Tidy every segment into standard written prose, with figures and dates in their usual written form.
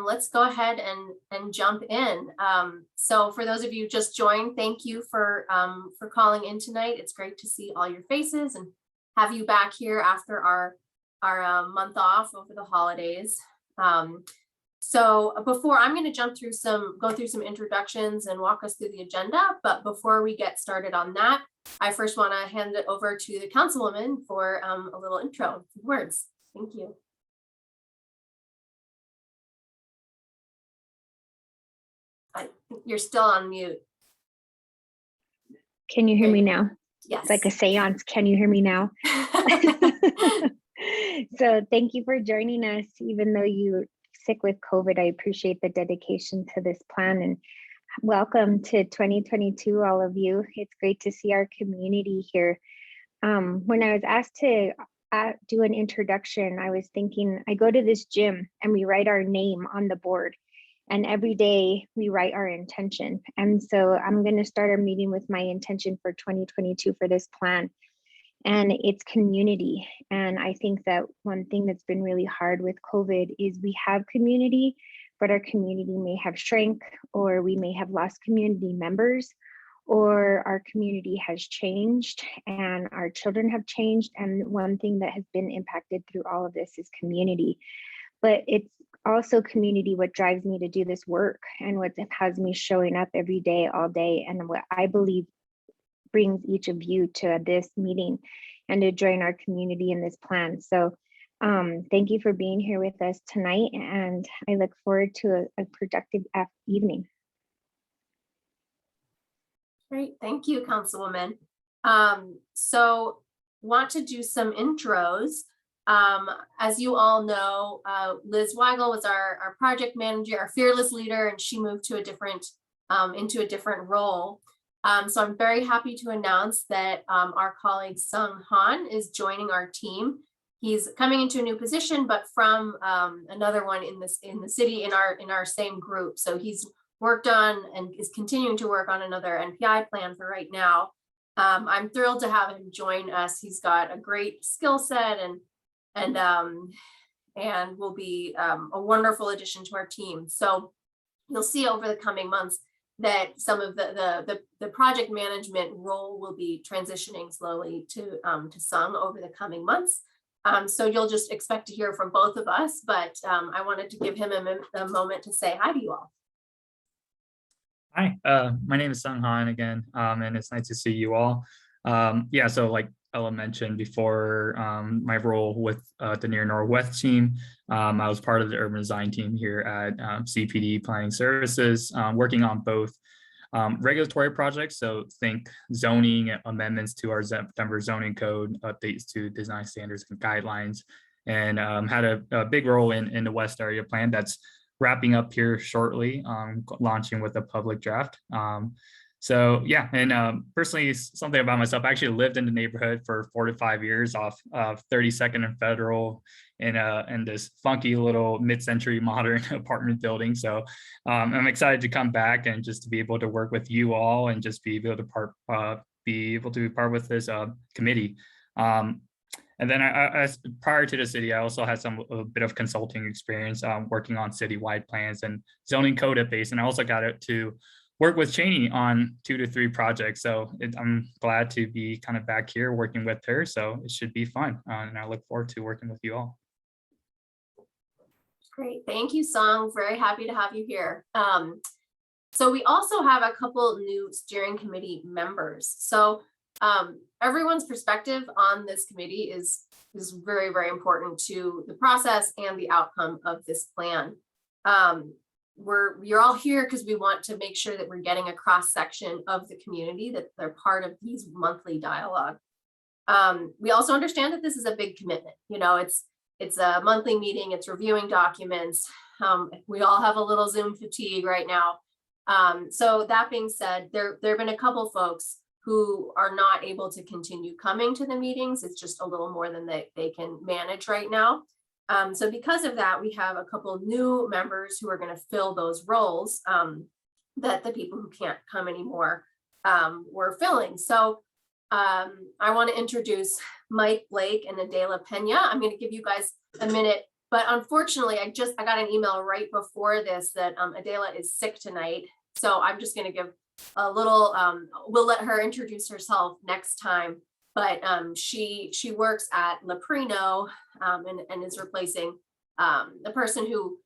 Let's go ahead and jump in. So for those of you just joined, thank you for calling in tonight. It's great to see all your faces and have you back here after our month off over the holidays. So before I'm going to go through some introductions and walk us through the agenda. But before we get started on that, I first want to hand it over to the councilwoman for a little intro words. Thank you. You're still on mute. Can you hear me now? Yes. It's like a seance. Can you hear me now? So thank you for joining us. Even though you're sick with COVID, I appreciate the dedication to this plan, and welcome to 2022, all of you. It's great to see our community here. When I was asked to do an introduction, I was thinking, I go to this gym and we write our name on the board. And every day we write our intention. And so I'm going to start our meeting with my intention for 2022 for this plan. And it's community. And I think that one thing that's been really hard with COVID is we have community, but our community may have shrank, or we may have lost community members, or our community has changed and our children have changed. And one thing that has been impacted through all of this is community. But it's also community what drives me to do this work, and what has me showing up every day, all day, and what I believe brings each of you to this meeting and to join our community in this plan. So thank you for being here with us tonight, and I look forward to a productive evening. Great, thank you, Councilwoman. So want to do some intros. As you all know, Liz Weigel was our project manager, our fearless leader, and she moved to a different into a different role. So I'm very happy to announce that our colleague Sung Han is joining our team. He's coming into a new position, but from another one in the city in our same group. So he's worked on and is continuing to work on another NPI plan for right now. I'm thrilled to have him join us. He's got a great skill set and will be a wonderful addition to our team. So you'll see over the coming months that some of the project management role will be transitioning slowly to Sung over the coming months. So you'll just expect to hear from both of us, but I wanted to give him a moment to say hi to you all. Hi, my name is Sung Han again, and it's nice to see you all. Yeah, so like Ella mentioned before, my role with the Near Northwest team, I was part of the urban design team here at CPD Planning Services, working on both regulatory projects, so think zoning amendments to our Denver zoning code, updates to design standards and guidelines, and had a big role in the West Area Plan that's wrapping up here shortly, launching with a public draft. So yeah, and personally, something about myself, I actually lived in the neighborhood for 4 to 5 years off of 32nd and Federal in this funky little mid-century modern apartment building. So I'm excited to come back and just to be able to work with you all and just be able to be part with this committee. And then prior to the city, I also had a bit of consulting experience working on citywide plans and zoning code updates, and I also got it to work with Cheney on 2 to 3 projects. So I'm glad to be kind of back here working with her. So it should be fun. And I look forward to working with you all. Great. Thank you, Sung. Very happy to have you here. So we also have a couple new steering committee members. So everyone's perspective on this committee is very, very important to the process and the outcome of this plan. You're all here because we want to make sure that we're getting a cross section of the community, that they're part of these monthly dialogue. We also understand that this is a big commitment. You know, it's a monthly meeting, it's reviewing documents. We all have a little Zoom fatigue right now. So that being said, there have been a couple folks who are not able to continue coming to the meetings. It's just a little more than they can manage right now. So because of that, we have a couple new members who are going to fill those roles that the people who can't come anymore were filling. So I want to introduce Mike Blake and Adela Pena. I'm going to give you guys a minute But unfortunately, I got an email right before this that Adela is sick tonight. So I'm just going to give a little, we'll let her introduce herself next time. But she works at Leprino and is replacing the person who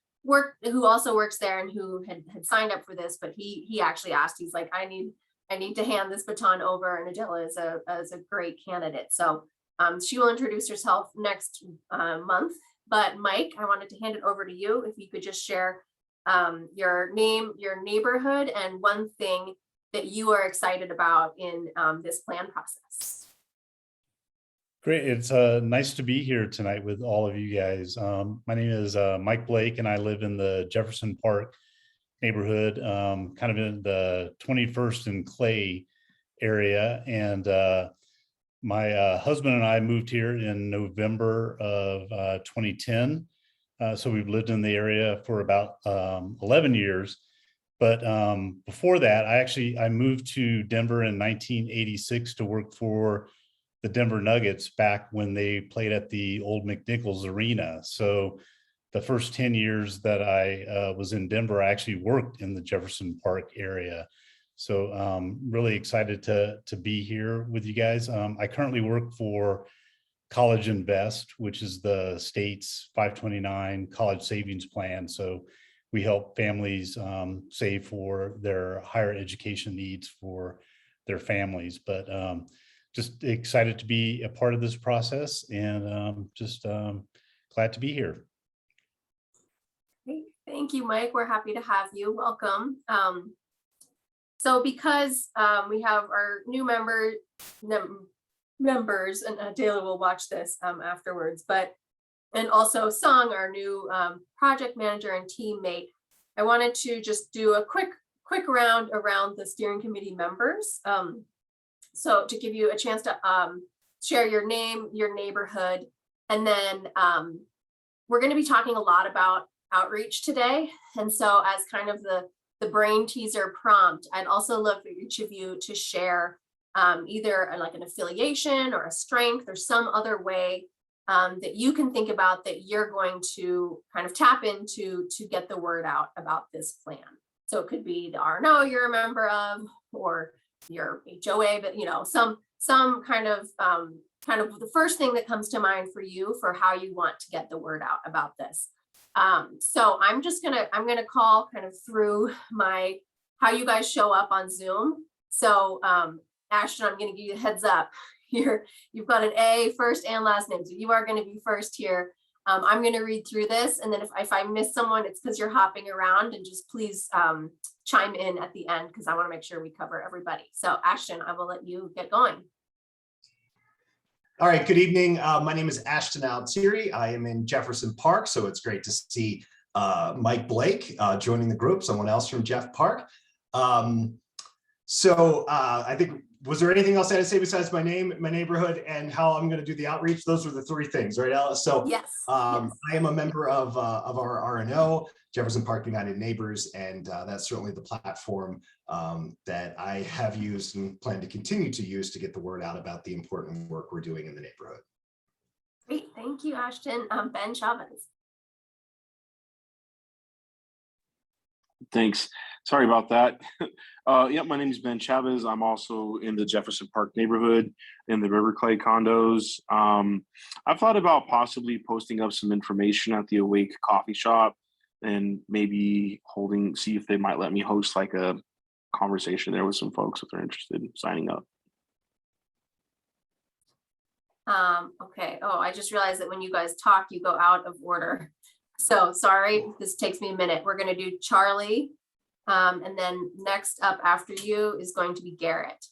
also works there and who had signed up for this. But he actually asked, he's like, I need to hand this baton over, and Adela is a great candidate. So she will introduce herself next month. But Mike, I wanted to hand it over to you. If you could just share your name, your neighborhood, and one thing that you are excited about in this plan process. Great. It's nice to be here tonight with all of you guys. My name is Mike Blake, and I live in the Jefferson Park neighborhood, kind of in the 21st and Clay area. And my husband and I moved here in November of 2010. So we've lived in the area for about 11 years. But before that, I moved to Denver in 1986 to work for the Denver Nuggets back when they played at the old McNichols Arena. So the first 10 years that I was in Denver, I actually worked in the Jefferson Park area. So really excited to be here with you guys. I currently work for College Invest, which is the state's 529 college savings plan. So we help families save for their higher education needs for their families. But just excited to be a part of this process, and just glad to be here. Great. Thank you, Mike. We're happy to have you. Welcome. So because we have our new members, and Taylor will watch this afterwards, and also Sung, our new project manager and teammate, I wanted to just do a quick round around the steering committee members. So to give you a chance to share your name, your neighborhood, and then we're going to be talking a lot about outreach today. And so as kind of the brain teaser prompt, I'd also love for each of you to share either like an affiliation or a strength or some other way that you can think about that you're going to kind of tap into to get the word out about this plan. So it could be the RNO you're a member of, or your HOA, but some kind of the first thing that comes to mind for you for how you want to get the word out about this. So I'm gonna call kind of through how you guys show up on Zoom. So Ashton, I'm gonna give you a heads up. You've got an A first and last name, so you are going to be first here. I'm going to read through this, and then if I miss someone, it's because you're hopping around, and just please chime in at the end because I want to make sure we cover everybody. So Ashton, I will let you get going. All right, good evening. My name is Ashton Altieri. I am in Jefferson Park, so it's great to see Mike Blake joining the group, someone else from Jeff Park. So I think, was there anything else I had to say besides my name, my neighborhood, and how I'm going to do the outreach? Those were the three things, right, Alice? So yes. I am a member of our RNO, Jefferson Park United Neighbors, and that's certainly the platform that I have used and plan to continue to use to get the word out about the important work we're doing in the neighborhood. Great, thank you, Ashton. Ben Chavez. Thanks. Sorry about that. Yeah, my name is Ben Chavez. I'm also in the Jefferson Park neighborhood in the River Clay condos. I've thought about possibly posting up some information at the Awake coffee shop and maybe see if they might let me host like a conversation there with some folks if they're interested in signing up. Okay. Oh, I just realized that when you guys talk, you go out of order. So sorry, this takes me a minute. We're going to do Charlie. And then next up after you is going to be Garrett.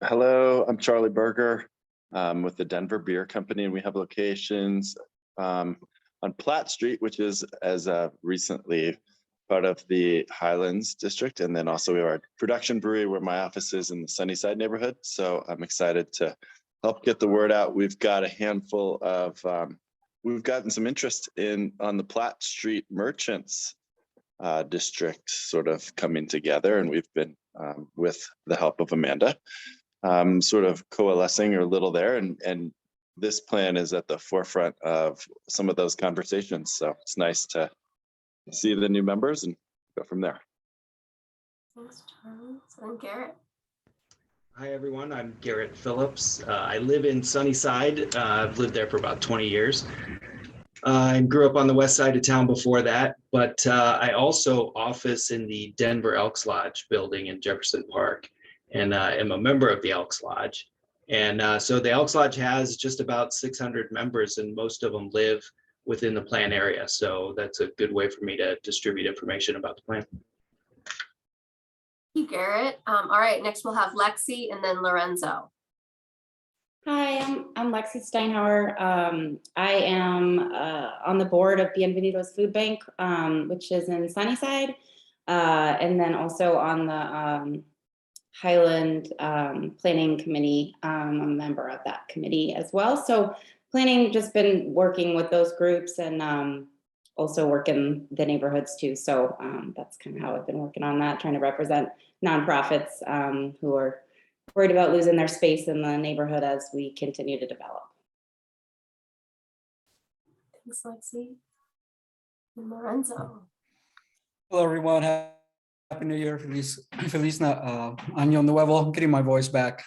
Hello, I'm Charlie Berger with the Denver Beer Company, and we have locations on Platt Street, which is as recently part of the Highlands District. And then also we have our production brewery where my office is in the Sunnyside neighborhood. So I'm excited to help get the word out. We've got a handful of, we've gotten some interest on the Platt Street merchants district sort of coming together. And we've been, with the help of Amanda, sort of coalescing a little there and this plan is at the forefront of some of those conversations. So it's nice to see the new members and go from there. Thanks, Charlie. So then Garrett. Hi, everyone. I'm Garrett Phillips. I live in Sunnyside. I've lived there for about 20 years. I grew up on the west side of town before that, but I also office in the Denver Elks Lodge building in Jefferson Park, and am a member of the Elks Lodge. And so the Elks Lodge has just about 600 members, and most of them live within the plan area. So that's a good way for me to distribute information about the plan. Thank you, Garrett. All right, next we'll have Lexi and then Lorenzo. Hi, I'm Lexi Steinhauer. I am on the board of Bienvenidos Food Bank, which is in Sunnyside, and then also on the Highland Planning Committee. I'm a member of that committee as well. So planning, just been working with those groups and also work in the neighborhoods too. So that's kind of how I've been working on that, trying to represent nonprofits who are worried about losing their space in the neighborhood as we continue to develop. Thanks, Lexi. And Lorenzo. Hello, everyone. Happy New Year. Feliz Año Nuevo. I'm getting my voice back.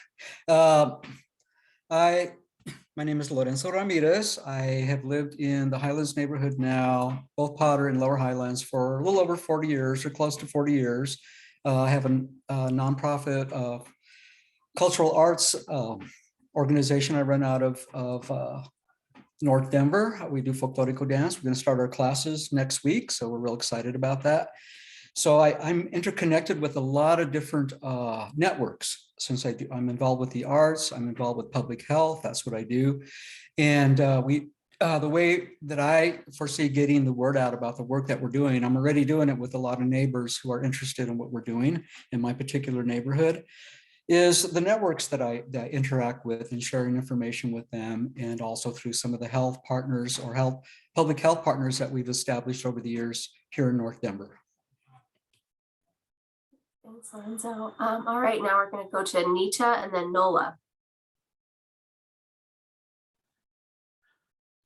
My name is Lorenzo Ramirez. I have lived in the Highlands neighborhood now, both Potter and Lower Highlands, for a little over 40 years or close to 40 years. I have a nonprofit cultural arts organization I run out of North Denver. We do folklorico dance. We're going to start our classes next week, so we're real excited about that. So I'm interconnected with a lot of different networks. Since I'm involved with the arts, I'm involved with public health. That's what I do. And the way that I foresee getting the word out about the work that we're doing, I'm already doing it with a lot of neighbors who are interested in what we're doing in my particular neighborhood, is the networks that I interact with and sharing information with them, and also through some of the health partners or public health partners that we've established over the years here in North Denver. Thanks, Lorenzo. All right, now we're going to go to Anita and then Nola.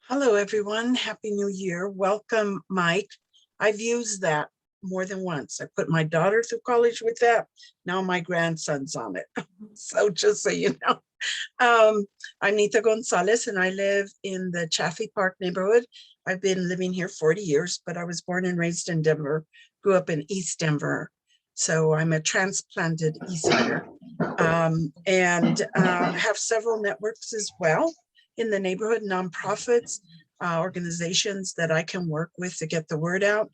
Hello, everyone. Happy New Year. Welcome, Mike. I've used that more than once. I put my daughter through college with that. Now my grandson's on it. So just so you know. I'm Nita Gonzalez and I live in the Chaffee Park neighborhood. I've been living here 40 years, but I was born and raised in Denver, grew up in East Denver. So I'm a transplanted Easterner and have several networks as well in the neighborhood, nonprofits, organizations that I can work with to get the word out,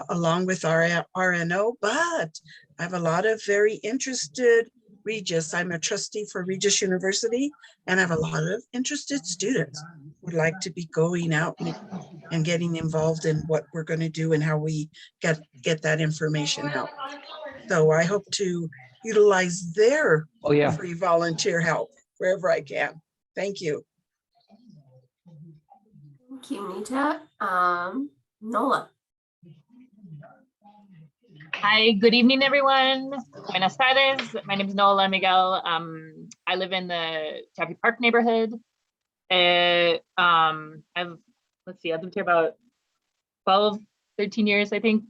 along with our RNO. But I have a lot of very interested Regis. I'm a trustee for Regis University, and I have a lot of interested students who would like to be going out and getting involved in what we're going to do and how we get that information out. So I hope to utilize their free volunteer help wherever I can. Thank you. Thank you, Nita. Nola. Hi, good evening, everyone. Buenas tardes. My name is Nola Miguel. I live in the Chaffee Park neighborhood. I've lived here about 12, 13 years, I think.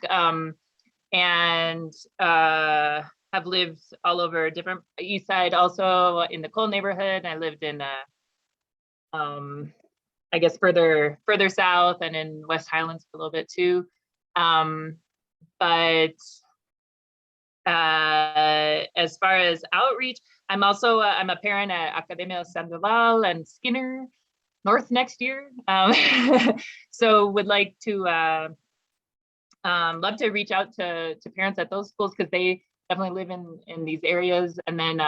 And have lived all over different East Side, also in the Cole neighborhood. I lived in, I guess further south and in West Highlands for a little bit too. But as far as outreach, I'm also I'm a parent at Academia Sandoval and Skinner North next year. So would like to love to reach out to parents at those schools because they definitely live in these areas. And then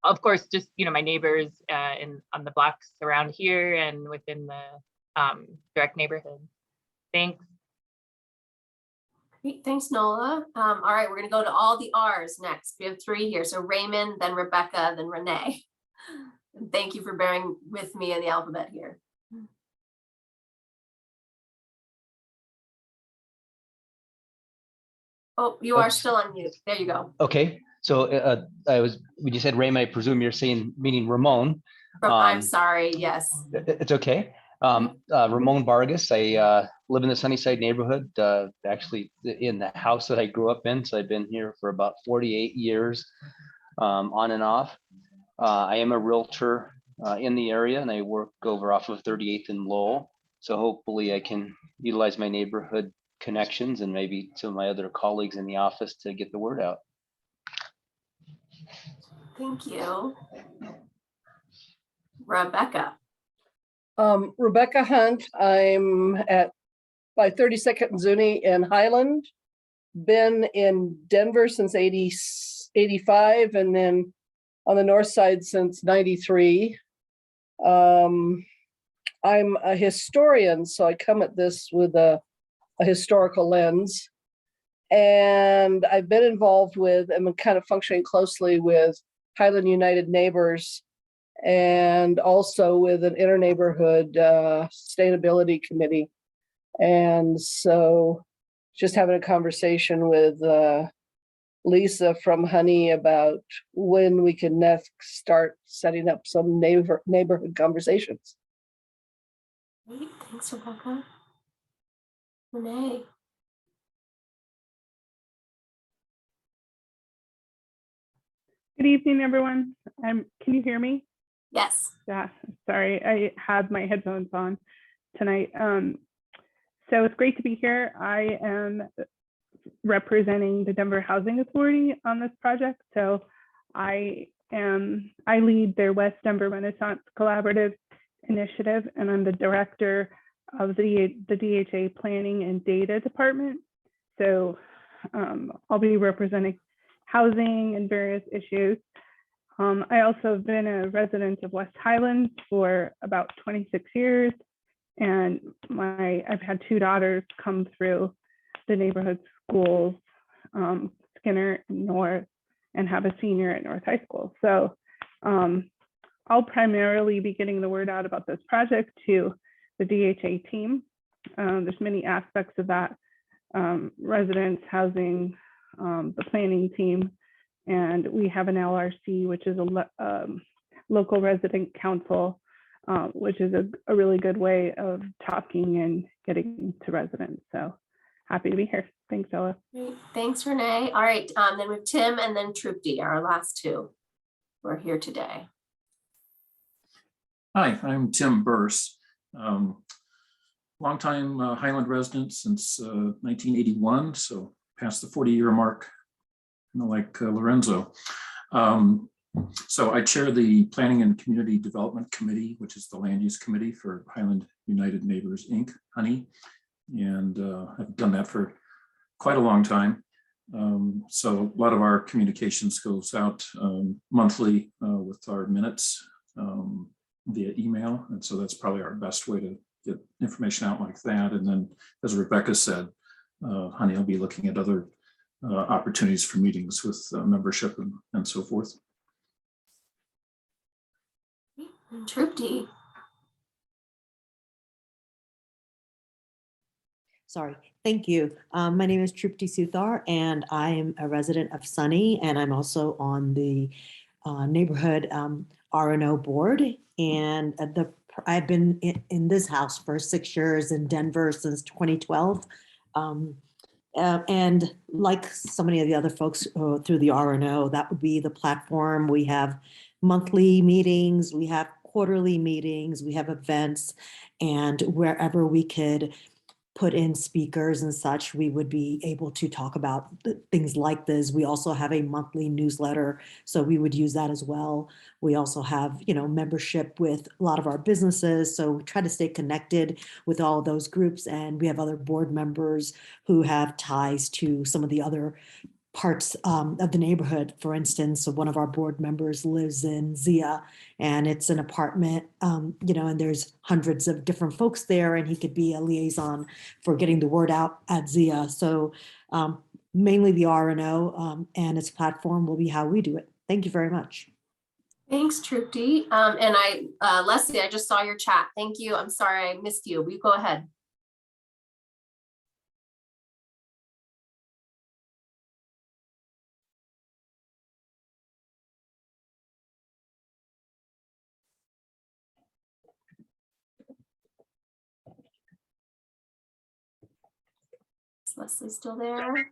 of course, just my neighbors on the blocks around here and within the direct neighborhood. Thanks. Great, thanks, Nola. All right, we're going to go to all the R's next. We have 3 here. So Raymond, then Rebecca, then Renee. And thank you for bearing with me in the alphabet here. Oh, you are still on mute. There you go. Okay, So when you said Raymond, I presume you're saying, meaning Ramon. I'm sorry, yes. It's okay. Ramon Vargas, I live in the Sunnyside neighborhood, actually in the house that I grew up in. So I've been here for about 48 years, on and off. I am a realtor in the area, and I work over off of 38th and Lowell. So hopefully I can utilize my neighborhood connections and maybe some of my other colleagues in the office to get the word out. Thank you. Rebecca. Rebecca Hunt. I'm by 32nd and Zuni in Highland. Been in Denver since 85, and then on the north side since 93. I'm a historian, so I come at this with a historical lens. And I've been involved with, I'm kind of functioning closely with Highland United Neighbors, and also with an inter-neighborhood sustainability committee. And so just having a conversation with Lisa from Honey about when we can next start setting up some neighborhood conversations. Great, thanks, Rebecca. Renee. Good evening, everyone. Can you hear me? Yes. Yeah, sorry, I had my headphones on tonight. So it's great to be here. I am representing the Denver Housing Authority on this project. So I lead their West Denver Renaissance Collaborative Initiative, and I'm the director of the DHA Planning and Data Department. So I'll be representing housing and various issues. I also have been a resident of West Highlands for about 26 years, and I've had 2 daughters come through the neighborhood schools, Skinner and North, and have a senior at North High School. So I'll primarily be getting the word out about this project to the DHA team. There's many aspects of that: residents, housing, the planning team, and we have an LRC, which is a local resident council, which is a really good way of talking and getting to residents. So happy to be here. Thanks, Ella. Great. Thanks, Renee. All right, then we have Tim and then Trupti, our last 2 who are here today. Hi, I'm Tim Burse. Longtime Highland resident since 1981, so past the 40-year mark, like Lorenzo. So I chair the Planning and Community Development Committee, which is the land use committee for Highland United Neighbors, Inc., Honey. And I've done that for quite a long time. So a lot of our communications goes out monthly with our minutes via email. And so that's probably our best way to get information out like that. And then, as Rebecca said, Honey will be looking at other opportunities for meetings with membership and so forth. And Trupti. Sorry, thank you. My name is Trupti Suthar, and I am a resident of Sunny, and I'm also on the neighborhood R&O board. And I've been in this house for 6 years, in Denver since 2012. And like so many of the other folks through the R&O, that would be the platform. We have monthly meetings, we have quarterly meetings, we have events, and wherever we could put in speakers and such, we would be able to talk about things like this. We also have a monthly newsletter, so we would use that as well. We also have, membership with a lot of our businesses, so we try to stay connected with all those groups. And we have other board members who have ties to some of the other parts of the neighborhood. For instance, one of our board members lives in Zia, and it's an apartment, and there's hundreds of different folks there, and he could be a liaison for getting the word out at Zia. So mainly the R&O and its platform will be how we do it. Thank you very much. Thanks, Trupti. And Leslie, I just saw your chat. Thank you. I'm sorry I missed you. You go ahead. Leslie still there?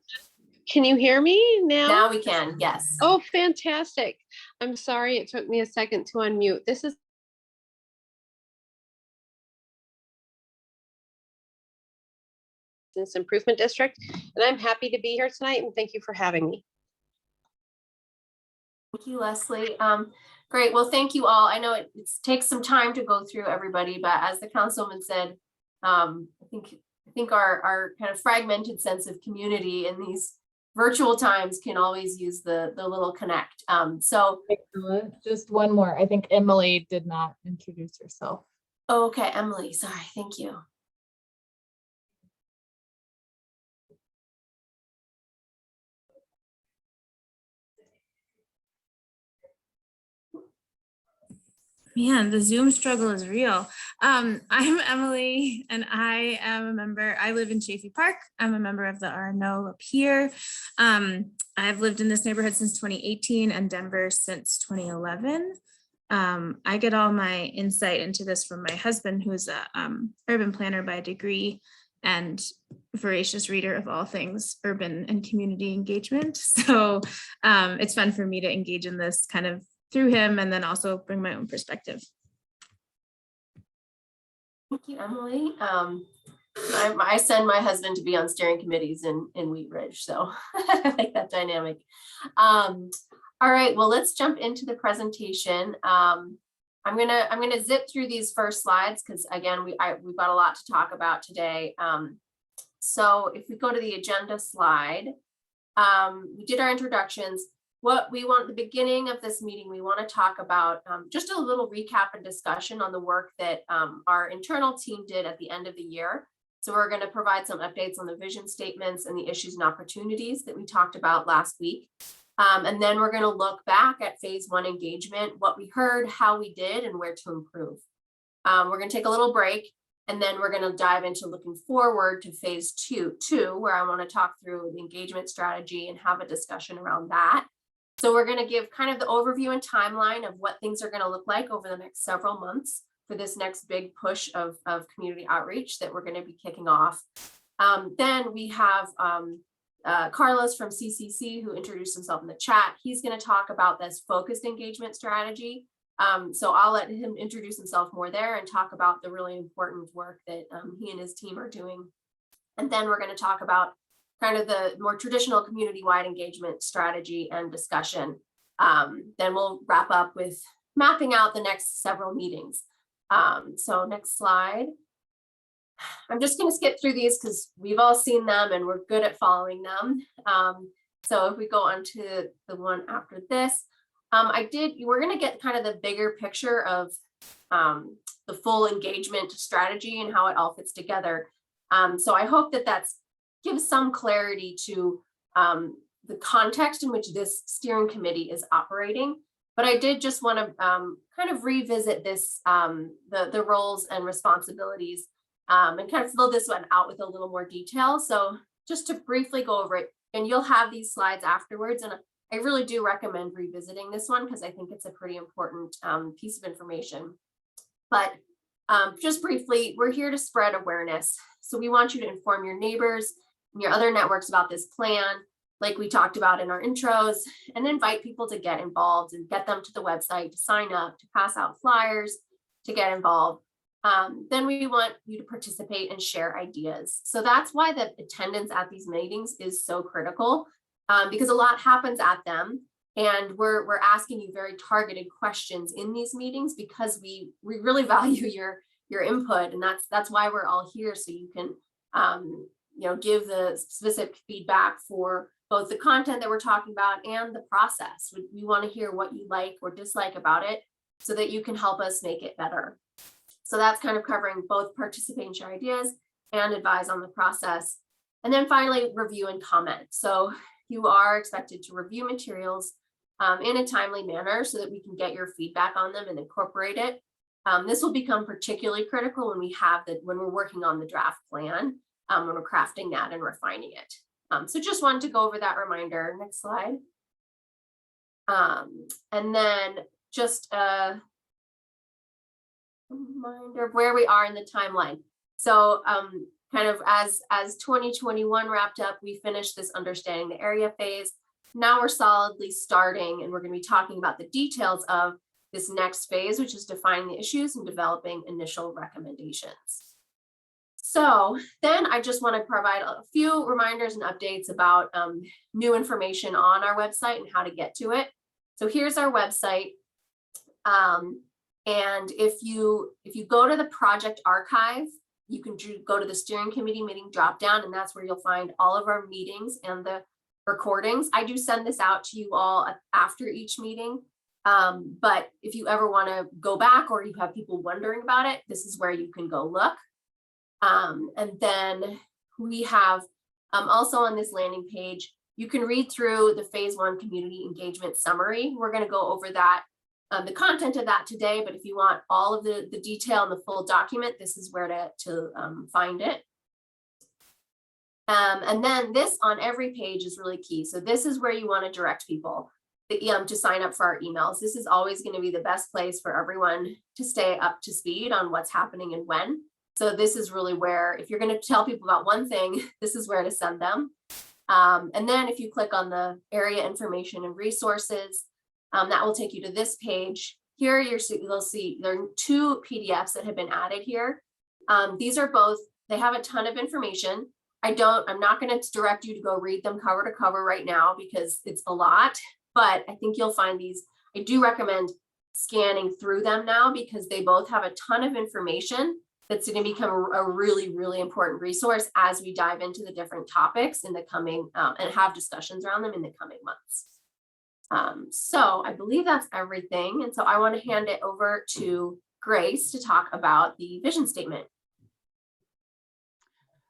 Can you hear me now? Now we can, yes. Oh, fantastic. I'm sorry it took me a second to unmute. This is Business Improvement District, and I'm happy to be here tonight, and thank you for having me. Thank you, Leslie. Great. Well, thank you all. I know it takes some time to go through everybody, but as the councilman said, I think our kind of fragmented sense of community in these virtual times can always use the little connect. So just one more. I think Emily did not introduce herself. okay, Emily, sorry. Thank you. Man, the Zoom struggle is real. I'm Emily, and I am a member. I live in Chafee Park. I'm a member of the RNO up here. I've lived in this neighborhood since 2018 and Denver since 2011. I get all my insight into this from my husband, who is a urban planner by degree and voracious reader of all things urban and community engagement. So it's fun for me to engage in this kind of through him and then also bring my own perspective. Thank you, Emily. I send my husband to be on steering committees in Wheat Ridge, so I like that dynamic. All right, well, let's jump into the presentation. I'm gonna zip through these first slides because again, we've got a lot to talk about today. So if we go to the agenda slide, we did our introductions. What we want at the beginning of this meeting, we want to talk about just a little recap and discussion on the work that our internal team did at the end of the year. So we're going to provide some updates on the vision statements and the issues and opportunities that we talked about last week. And then we're going to look back at phase 1 engagement, what we heard, how we did, and where to improve. We're going to take a little break, and then we're going to dive into looking forward to phase 2, where I want to talk through the engagement strategy and have a discussion around that. So we're going to give kind of the overview and timeline of what things are going to look like over the next several months for this next big push of community outreach that we're going to be kicking off. Then we have Carlos from CCC, who introduced himself in the chat. He's going to talk about this focused engagement strategy. So I'll let him introduce himself more there and talk about the really important work that he and his team are doing. And then we're going to talk about kind of the more traditional community-wide engagement strategy and discussion. Then we'll wrap up with mapping out the next several meetings. So next slide. I'm just going to skip through these because we've all seen them and we're good at following them. So if we go on to the one after this, we're going to get kind of the bigger picture of the full engagement strategy and how it all fits together. So I hope that gives some clarity to the context in which this steering committee is operating. But I did just want to kind of revisit this, the roles and responsibilities and kind of fill this one out with a little more detail. So just to briefly go over it, and you'll have these slides afterwards. And I really do recommend revisiting this one because I think it's a pretty important piece of information. But just briefly, we're here to spread awareness. So we want you to inform your neighbors and your other networks about this plan, like we talked about in our intros, and invite people to get involved and get them to the website to sign up, to pass out flyers, to get involved. Then we want you to participate and share ideas. So that's why the attendance at these meetings is so critical, because a lot happens at them. And we're asking you very targeted questions in these meetings because we really value your input. And that's why we're all here. So you can give the specific feedback for both the content that we're talking about and the process. We want to hear what you like or dislike about it so that you can help us make it better. So that's kind of covering both participate and share ideas and advise on the process. And then finally, review and comment. So you are expected to review materials in a timely manner so that we can get your feedback on them and incorporate it. This will become particularly critical when when we're working on the draft plan, when we're crafting that and refining it. So just wanted to go over that reminder. Next slide. And then just a reminder of where we are in the timeline. So kind of as 2021 wrapped up, we finished this understanding the area phase. Now we're solidly starting, and we're going to be talking about the details of this next phase, which is defining the issues and developing initial recommendations. So then I just want to provide a few reminders and updates about new information on our website and how to get to it. So here's our website. And if you go to the project archive, you can go to the steering committee meeting dropdown, and that's where you'll find all of our meetings and the recordings. I do send this out to you all after each meeting. But if you ever want to go back or you have people wondering about it, this is where you can go look. And then we have also on this landing page, you can read through the phase 1 community engagement summary. We're going to go over that, the content of that today, but if you want all of the detail and the full document, this is where to find it. And then this on every page is really key. So this is where you want to direct people to sign up for our emails. This is always going to be the best place for everyone to stay up to speed on what's happening and when. So this is really where, if you're going to tell people about one thing, this is where to send them. And then if you click on the area information and resources, that will take you to this page. Here you'll see there are 2 PDFs that have been added here. These are both, they have a ton of information. I'm not going to direct you to go read them cover to cover right now because it's a lot, but I think you'll find these. I do recommend scanning through them now because they both have a ton of information that's going to become a really, really important resource as we dive into the different topics in the coming and have discussions around them in the coming months. So I believe that's everything. And so I want to hand it over to Grace to talk about the vision statement.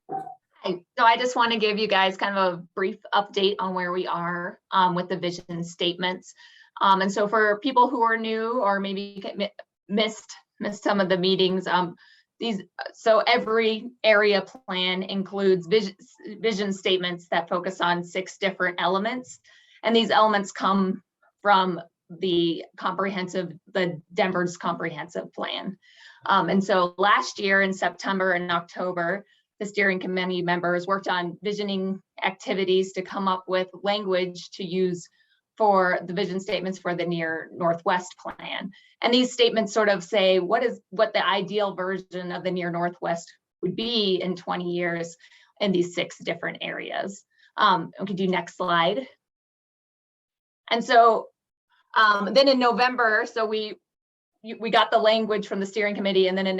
Hi. So I just want to give you guys kind of a brief update on where we are with the vision statements. And so for people who are new or maybe missed some of the meetings, so every area plan includes vision statements that focus on 6 different elements. And these elements come from the Denver's comprehensive plan. And so last year in September and October, the steering committee members worked on visioning activities to come up with language to use for the vision statements for the Near Northwest plan. And these statements sort of say what the ideal version of the Near Northwest would be in 20 years in these 6 different areas. We could do next slide. And so then in November, so we got the language from the steering committee, and then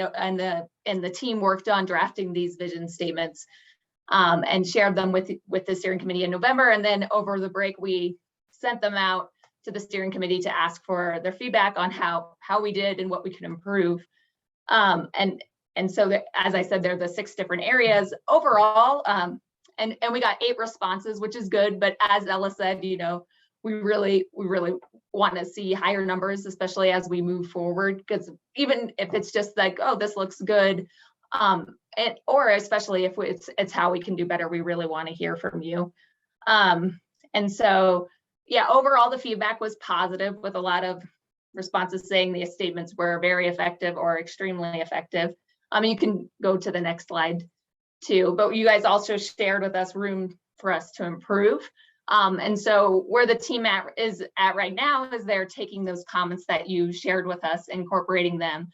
the team worked on drafting these vision statements and shared them with the steering committee in November. And then over the break, we sent them out to the steering committee to ask for their feedback on how we did and what we could improve. And so as I said, they're the 6 different areas overall. And we got 8 responses, which is good. But as Ella said, we really want to see higher numbers, especially as we move forward, because even if it's just like, oh, this looks good, or especially if it's how we can do better, we really want to hear from you. And so, yeah, overall, the feedback was positive with a lot of responses saying the statements were very effective or extremely effective. You can go to the next slide too, but you guys also shared with us room for us to improve. And so where the team is at right now is they're taking those comments that you shared with us, incorporating them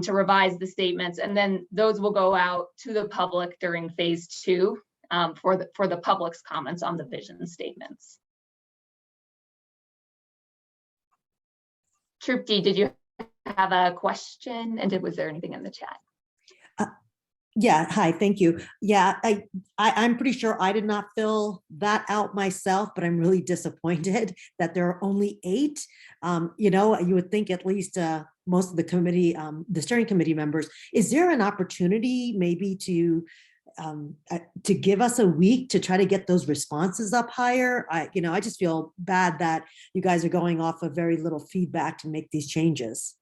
to revise the statements, and then those will go out to the public during phase 2 for the public's comments on the vision statements. Trupti, did you have a question? And was there anything in the chat? Yeah, hi, thank you. Yeah, I'm pretty sure I did not fill that out myself, but I'm really disappointed that there are only 8. You would think at least most of the committee, the steering committee members, is there an opportunity maybe to give us a week to try to get those responses up higher? I just feel bad that you guys are going off of very little feedback to make these changes.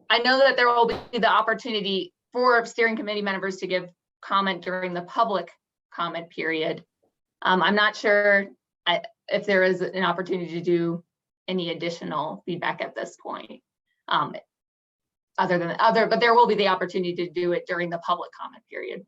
I know that there will be the opportunity for steering committee members to give comment during the public comment period. I'm not sure if there is an opportunity to do any additional feedback at this point. but there will be the opportunity to do it during the public comment period.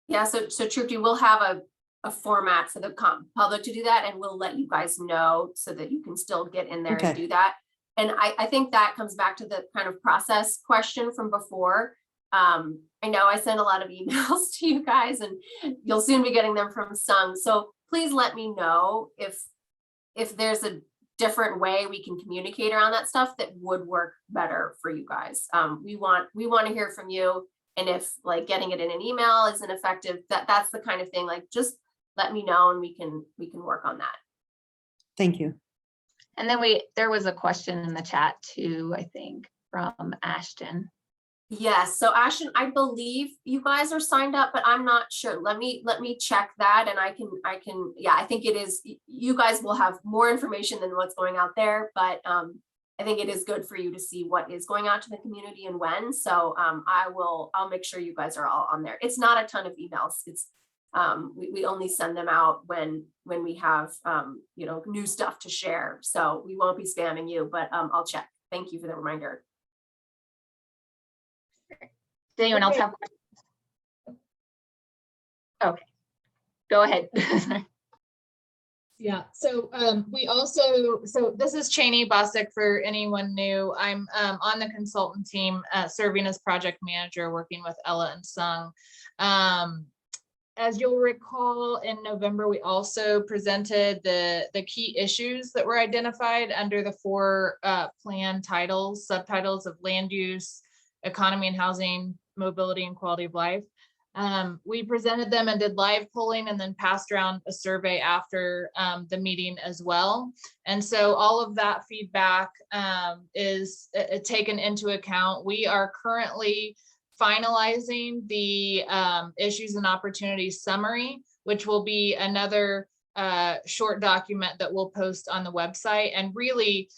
Yeah, so Trupti, we'll have a format for the public to do that, and we'll let you guys know so that you can still get in there and do that. And I think that comes back to the kind of process question from before. I know I sent a lot of emails to you guys, and you'll soon be getting them from Sung. So please let me know if there's a different way we can communicate around that stuff that would work better for you guys. We want to hear from you. And if like getting it in an email isn't effective, that's the kind of thing, like just let me know and we can work on that. Thank you. And then there was a question in the chat too, I think, from Ashton. Yes, so Ashton, I believe you guys are signed up, but I'm not sure. Let me check that, and I can, yeah, I think it is. You guys will have more information than what's going out there, but I think it is good for you to see what is going out to the community and when. So I'll make sure you guys are all on there. It's not a ton of emails. It's we only send them out when we have new stuff to share. So we won't be spamming you, but I'll check. Thank you for the reminder. Does anyone else have questions? Okay, go ahead. Yeah, so so this is Cheney Bostic for anyone new. I'm on the consultant team serving as project manager, working with Ella and Sung. As you'll recall, in November, we also presented the key issues that were identified under the 4 plan subtitles of land use, economy and housing, mobility, and quality of life. We presented them and did live polling and then passed around a survey after the meeting as well. And so all of that feedback is taken into account. We are currently finalizing the issues and opportunities summary, which will be another short document that we'll post on the website. And really,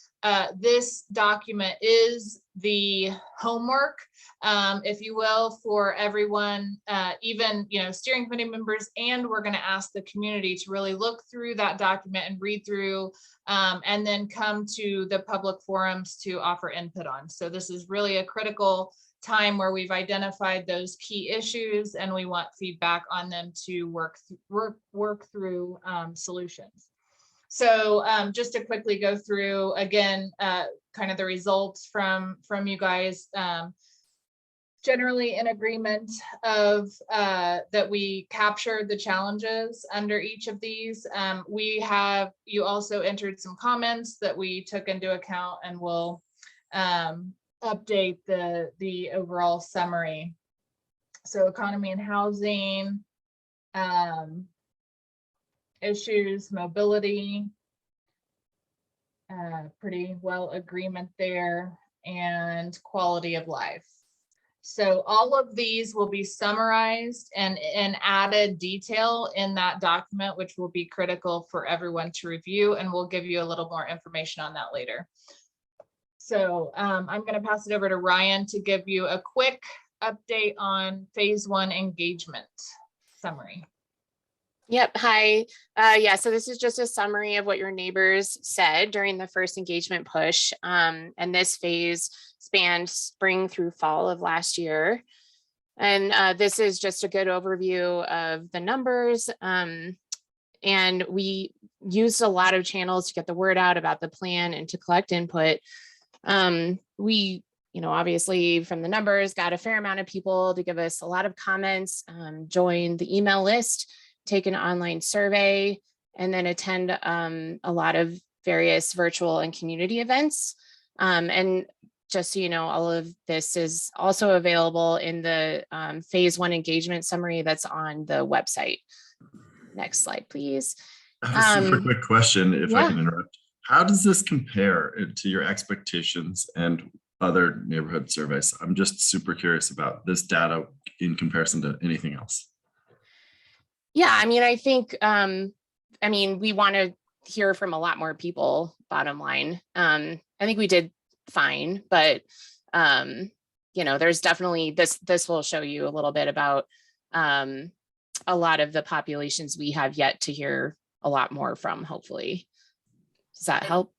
this document is the homework, if you will, for everyone, even steering committee members, and we're going to ask the community to really look through that document and read through, and then come to the public forums to offer input on. So this is really a critical time where we've identified those key issues and we want feedback on them to work through solutions. So just to quickly go through again, kind of the results from you guys, generally in agreement of that we captured the challenges under each of these. You also entered some comments that we took into account and will update the overall summary. So economy and housing, issues, mobility, pretty well agreement there, and quality of life. So all of these will be summarized and added detail in that document, which will be critical for everyone to review, and we'll give you a little more information on that later. So I'm going to pass it over to Ryan to give you a quick update on phase 1 engagement summary. Yep. Hi. Yeah, so this is just a summary of what your neighbors said during the first engagement push. And this phase spanned spring through fall of last year. And this is just a good overview of the numbers. And we used a lot of channels to get the word out about the plan and to collect input. We, obviously from the numbers, got a fair amount of people to give us a lot of comments, join the email list, take an online survey, and then attend a lot of various virtual and community events. And just so you know, all of this is also available in the phase 1 engagement summary that's on the website. Next slide, please. I have a super quick question, if I can interrupt. How does this compare to your expectations and other neighborhood surveys? I'm just super curious about this data in comparison to anything else. Yeah, I think, we want to hear from a lot more people, bottom line. I think we did fine, but, there's definitely, this will show you a little bit about a lot of the populations we have yet to hear a lot more from, hopefully. Does that help?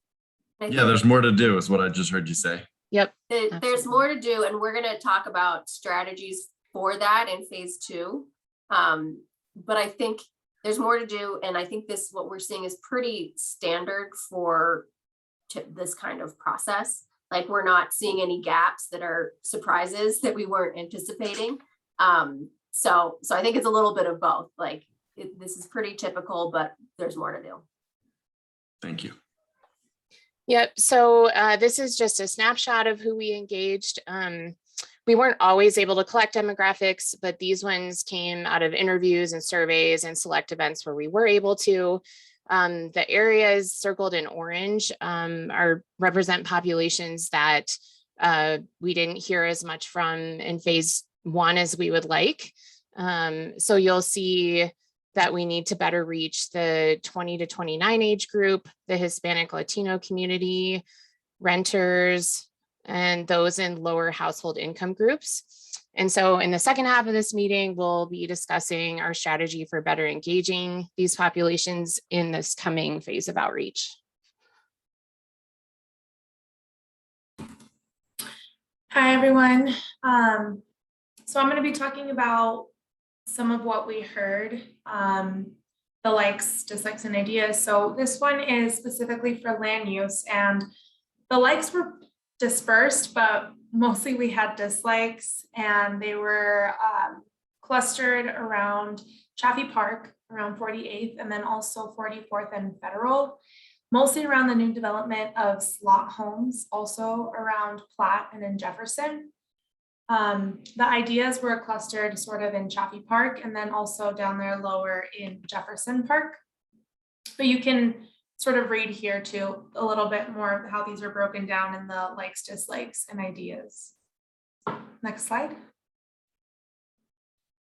Yeah, there's more to do is what I just heard you say. Yep. There's more to do, and we're going to talk about strategies for that in phase 2. But I think there's more to do, and I think what we're seeing is pretty standard for this kind of process. Like, we're not seeing any gaps that are surprises that we weren't anticipating. So I think it's a little bit of both. Like, this is pretty typical, but there's more to do. Thank you. Yep. So this is just a snapshot of who we engaged. We weren't always able to collect demographics, but these ones came out of interviews and surveys and select events where we were able to. The areas circled in orange represent populations that we didn't hear as much from in phase 1 as we would like. So you'll see that we need to better reach the 20 to 29 age group, the Hispanic Latino community, renters, and those in lower household income groups. And so in the second half of this meeting, we'll be discussing our strategy for better engaging these populations in this coming phase of outreach. Hi, everyone. So I'm going to be talking about some of what we heard, the likes, dislikes, and ideas. So this one is specifically for land use, and the likes were dispersed, but mostly we had dislikes, and they were clustered around Chaffee Park, around 48th, and then also 44th and Federal, mostly around the new development of slot homes, also around Platt and in Jefferson. The ideas were clustered sort of in Chaffee Park and then also down there lower in Jefferson Park. But you can sort of read here too a little bit more of how these are broken down in the likes, dislikes, and ideas. Next slide.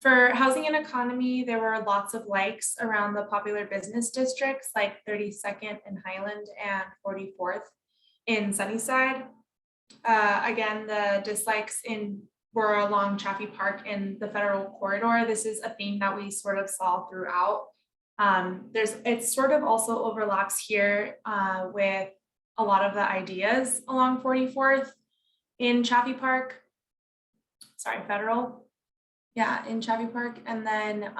For housing and economy, there were lots of likes around the popular business districts like 32nd in Highland and 44th in Sunnyside. Again, the dislikes were along Chaffee Park in the Federal Corridor. This is a theme that we sort of saw throughout. It sort of also overlaps here with a lot of the ideas along 44th in Chaffee Park. Sorry, Federal. Yeah, in Chaffee Park. And then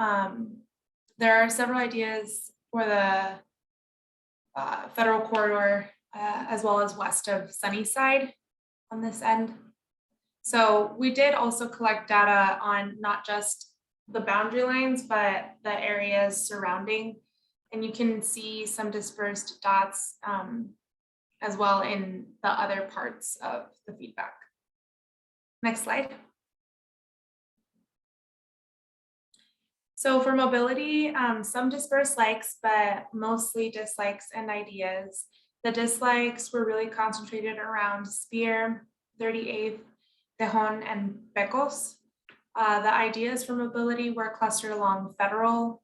there are several ideas for the Federal Corridor as well as west of Sunnyside on this end. So we did also collect data on not just the boundary lines, but the areas surrounding, and you can see some dispersed dots as well in the other parts of the feedback. Next slide. So for mobility, some dispersed likes, but mostly dislikes and ideas. The dislikes were really concentrated around Spear, 38th, Tejon, and Pecos. The ideas for mobility were clustered along Federal,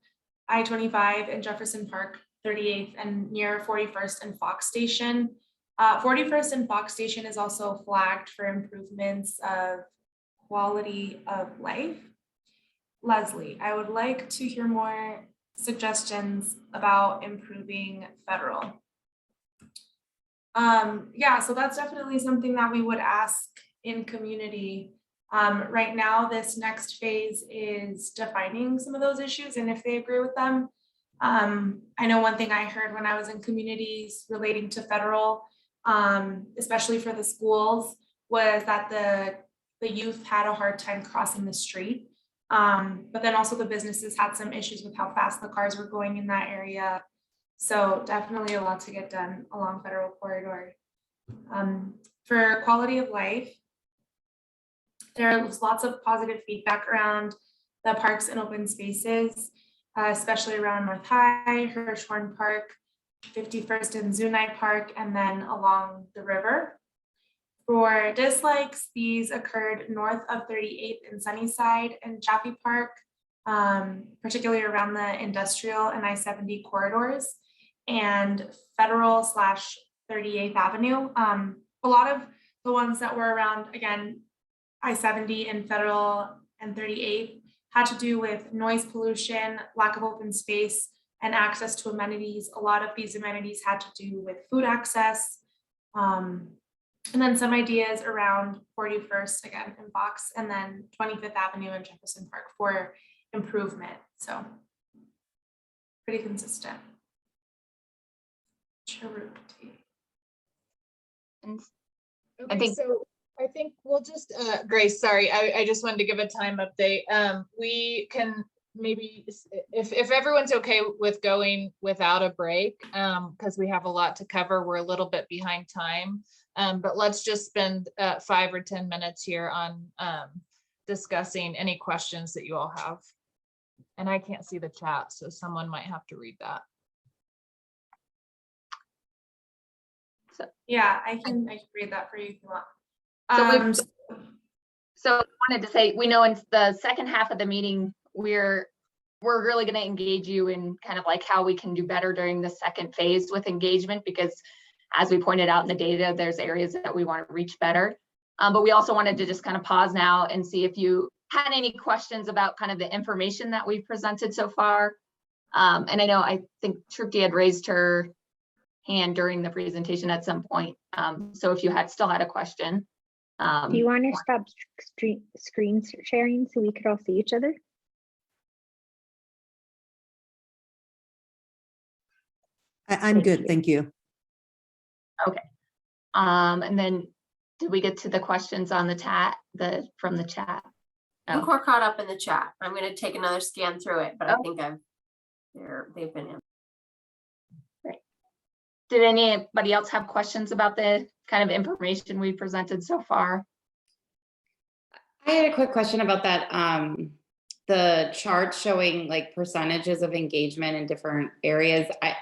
I-25, and Jefferson Park, 38th, and near 41st and Fox Station. 41st and Fox Station is also flagged for improvements of quality of life. Leslie, I would like to hear more suggestions about improving Federal. Yeah, so that's definitely something that we would ask in community. Right now, this next phase is defining some of those issues and if they agree with them. I know one thing I heard when I was in communities relating to Federal, especially for the schools, was that the youth had a hard time crossing the street. But then also the businesses had some issues with how fast the cars were going in that area. So definitely a lot to get done along Federal Corridor. For quality of life, there was lots of positive feedback around the parks and open spaces, especially around North High, Hirshhorn Park, 51st and Zunai Park, and then along the river. For dislikes, these occurred north of 38th and Sunnyside and Chaffee Park, particularly around the industrial and I-70 corridors, and Federal / 38th Avenue. A lot of the ones that were around, again, I-70 and Federal and 38th had to do with noise pollution, lack of open space, and access to amenities. A lot of these amenities had to do with food access, And then some ideas around 41st again in Fox, and then 25th Avenue and Jefferson Park for improvement. So pretty consistent. Cherokee. Okay, so I think we'll just, Grace, sorry, I just wanted to give a time update. We can maybe, if everyone's okay with going without a break, because we have a lot to cover, we're a little bit behind time. But let's just spend 5 or 10 minutes here on discussing any questions that you all have. And I can't see the chat, so someone might have to read that. Yeah, I can read that for you if you want. So I wanted to say, we know in the second half of the meeting, we're really going to engage you in kind of like how we can do better during the second phase with engagement, because as we pointed out in the data, there's areas that we want to reach better. But we also wanted to just kind of pause now and see if you had any questions about kind of the information that we've presented so far. And I think Trupti had raised her hand during the presentation at some point. So if you still had a question. Do you want to stop screen sharing so we could all see each other? I'm good, thank you. Okay. And then did we get to the questions on the chat, from the chat? I think we're caught up in the chat. I'm going to take another scan through it, but I think they've been in. Great. Did anybody else have questions about the kind of information we presented so far? I had a quick question about that. The chart showing like percentages of engagement in different areas. I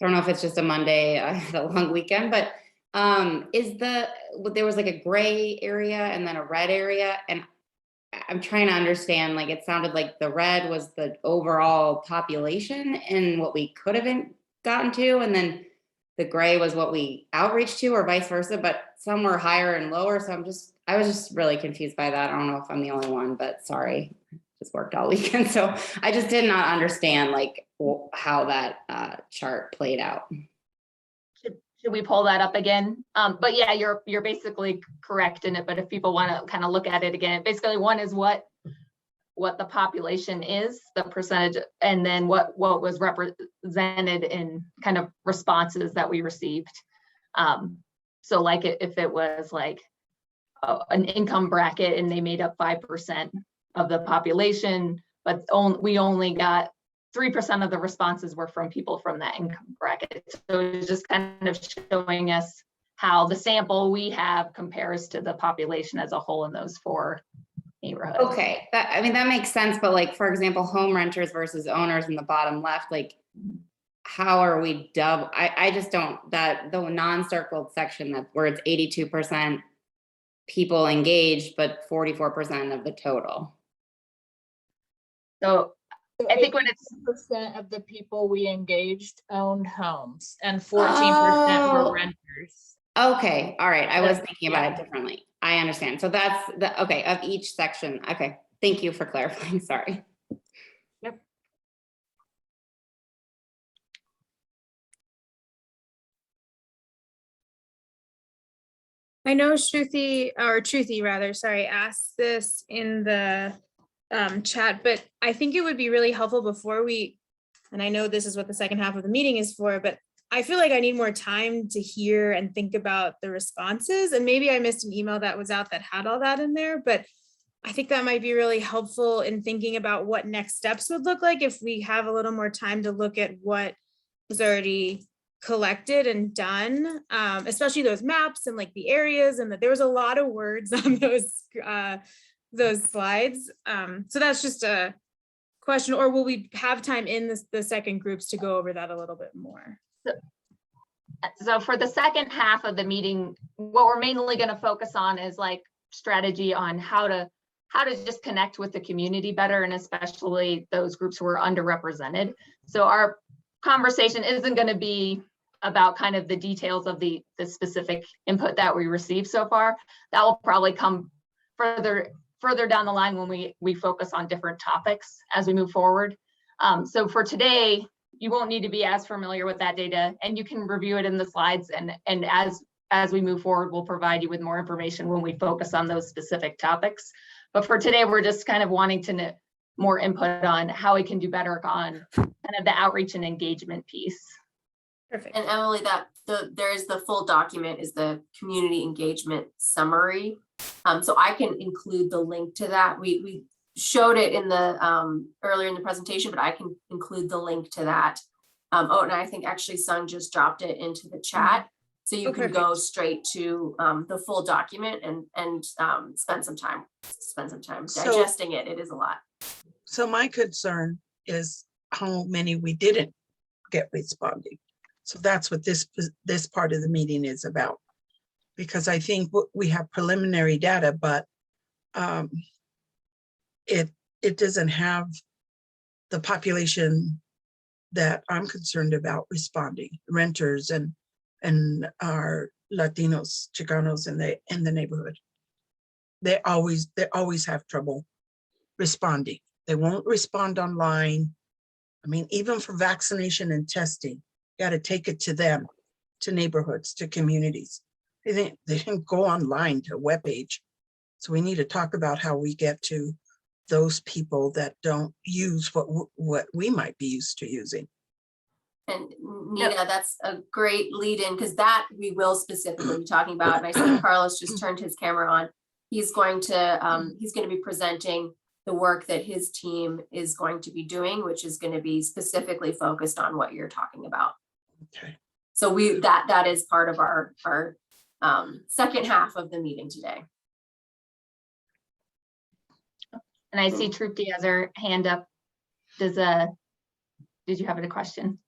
don't know if it's just a Monday, a long weekend, but there was like a gray area and then a red area, and I'm trying to understand, like, it sounded like the red was the overall population and what we could have gotten to, and then the gray was what we outreach to, or vice versa, but some were higher and lower. So I was just really confused by that. I don't know if I'm the only one, but sorry, just worked all weekend. So I just did not understand like how that chart played out. Should we pull that up again? But yeah, you're basically correct in it. But if people want to kind of look at it again, basically one is what the population is, the percentage, and then what was represented in kind of responses that we received. So like if it was like an income bracket and they made up 5% of the population, but we only got 3% of the responses were from people from that income bracket. So it's just kind of showing us how the sample we have compares to the population as a whole in those 4 neighborhoods. Okay, that makes sense. But like, for example, home renters versus owners in the bottom left, like how are we double? I just don't, the non-circled section where it's 82% people engaged, but 44% of the total. So I think when it's percent of the people we engaged owned homes and 14% were renters. Okay, all right. I was thinking about it differently. I understand. So that's okay, of each section. Okay, thank you for clarifying. Sorry. Yep. I know Truthy rather, sorry, asked this in the chat, but I think it would be really helpful before and I know this is what the second half of the meeting is for, but I feel like I need more time to hear and think about the responses. And maybe I missed an email that was out that had all that in there, but I think that might be really helpful in thinking about what next steps would look like if we have a little more time to look at what was already collected and done, especially those maps and like the areas, and that there was a lot of words on those slides. So that's just a question, or will we have time in the second groups to go over that a little bit more? So for the second half of the meeting, what we're mainly going to focus on is like strategy on how to just connect with the community better, and especially those groups who are underrepresented. So our conversation isn't going to be about kind of the details of the specific input that we received so far. That will probably come further down the line when we focus on different topics as we move forward. So for today, you won't need to be as familiar with that data, and you can review it in the slides. And as we move forward, we'll provide you with more information when we focus on those specific topics. But for today, we're just kind of wanting to know more input on how we can do better on kind of the outreach and engagement piece. Perfect. And Emily, there's the full document is the community engagement summary. So I can include the link to that. We showed it in the earlier in the presentation, but I can include the link to that. Oh, and I think actually Sung just dropped it into the chat. So you can go straight to the full document and spend some time digesting it. It is a lot. So my concern is how many we didn't get responding. So that's what this part of the meeting is about. Because I think we have preliminary data, but it doesn't have the population that I'm concerned about responding, renters and our Latinos, Chicanos in the neighborhood. They always have trouble responding. They won't respond online. I mean, even for vaccination and testing, you got to take it to them, to neighborhoods, to communities. They didn't go online to a webpage. So we need to talk about how we get to those people that don't use what we might be used to using. And Nina, that's a great lead in, because that we will specifically be talking about. And I see Carlos just turned his camera on. He's going to be presenting the work that his team is going to be doing, which is going to be specifically focused on what you're talking about. Okay. So that is part of our second half of the meeting today. And I see Trupti has her hand up. Did you have a question?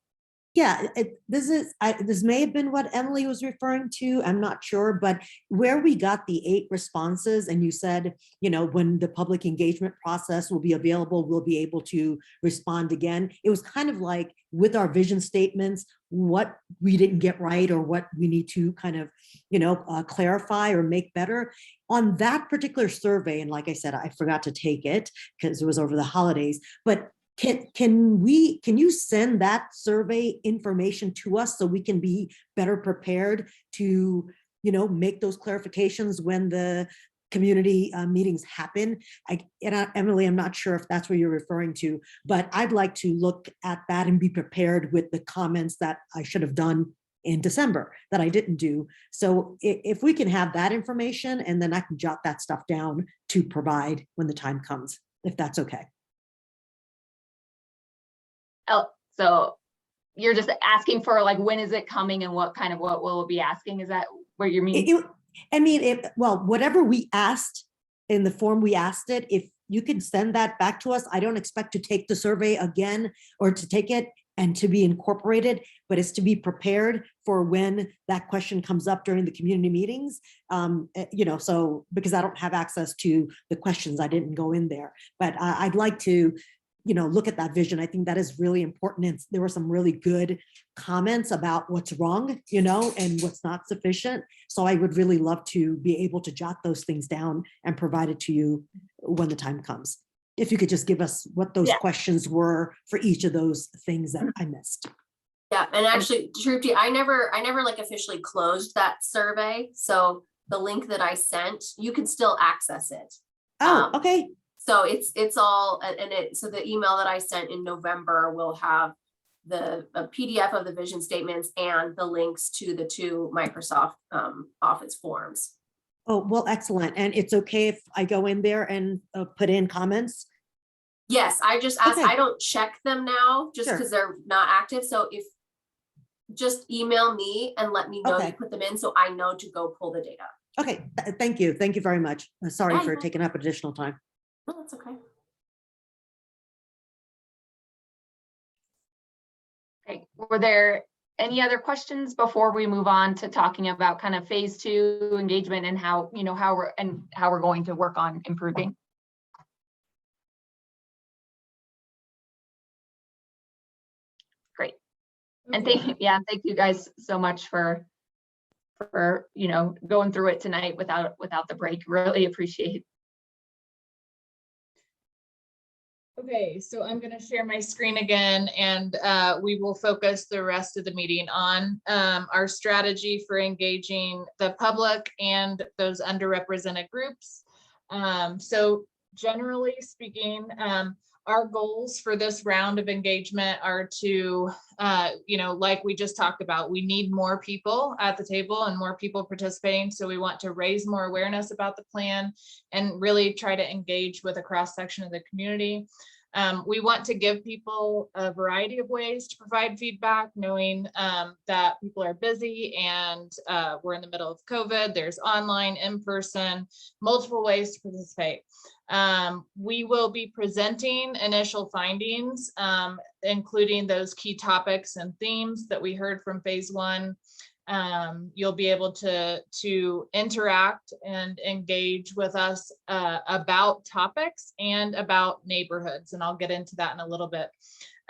Yeah, this may have been what Emily was referring to. I'm not sure, but where we got the 8 responses and you said, when the public engagement process will be available, we'll be able to respond again. It was kind of like with our vision statements, what we didn't get right or what we need to kind of, clarify or make better. On that particular survey, and like I said, I forgot to take it because it was over the holidays, but can you send that survey information to us so we can be better prepared to, make those clarifications when the community meetings happen? Emily, I'm not sure if that's what you're referring to, but I'd like to look at that and be prepared with the comments that I should have done in December that I didn't do. So if we can have that information, and then I can jot that stuff down to provide when the time comes, if that's okay. Oh, so you're just asking for like, when is it coming and what we'll be asking? Is that what you mean? Whatever we asked in the form we asked it, if you can send that back to us. I don't expect to take the survey again or to take it and to be incorporated, but it's to be prepared for when that question comes up during the community meetings. So because I don't have access to the questions, I didn't go in there, but I'd like to look at that vision. I think that is really important. And there were some really good comments about what's wrong, and what's not sufficient. So I would really love to be able to jot those things down and provide it to you when the time comes. If you could just give us what those questions were for each of those things that I missed. Yeah, and actually, Trupti, I never like officially closed that survey. So the link that I sent, you can still access it. Oh, okay. So it's all, so the email that I sent in November will have a PDF of the vision statements and the links to the 2 Microsoft Office forms. Oh, well, excellent. And it's okay if I go in there and put in comments? Yes, I just asked, I don't check them now just because they're not active. So if just email me and let me know you put them in so I know to go pull the data. Okay, thank you. Thank you very much. Sorry for taking up additional time. No, that's okay. Okay, were there any other questions before we move on to talking about kind of phase 2 engagement and how we're going to work on improving? Great. And thank you guys so much for going through it tonight without the break. Really appreciate Okay, so I'm going to share my screen again, and we will focus the rest of the meeting on our strategy for engaging the public and those underrepresented groups. So generally speaking, our goals for this round of engagement are to, like we just talked about, we need more people at the table and more people participating. So we want to raise more awareness about the plan and really try to engage with a cross section of the community. We want to give people a variety of ways to provide feedback, knowing that people are busy and we're in the middle of COVID. There's online, in person, multiple ways to participate. We will be presenting initial findings, including those key topics and themes that we heard from phase 1. You'll be able to interact and engage with us about topics and about neighborhoods, and I'll get into that in a little bit.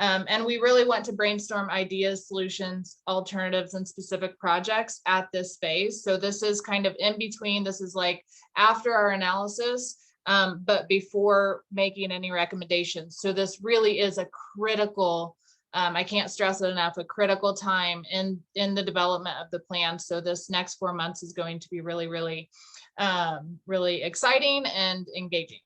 And we really want to brainstorm ideas, solutions, alternatives, and specific projects at this phase. So this is kind of in between. This is like after our analysis, but before making any recommendations. So this really is a critical, I can't stress it enough, a critical time in the development of the plan. So this next 4 months is going to be really, really, really exciting and engaging.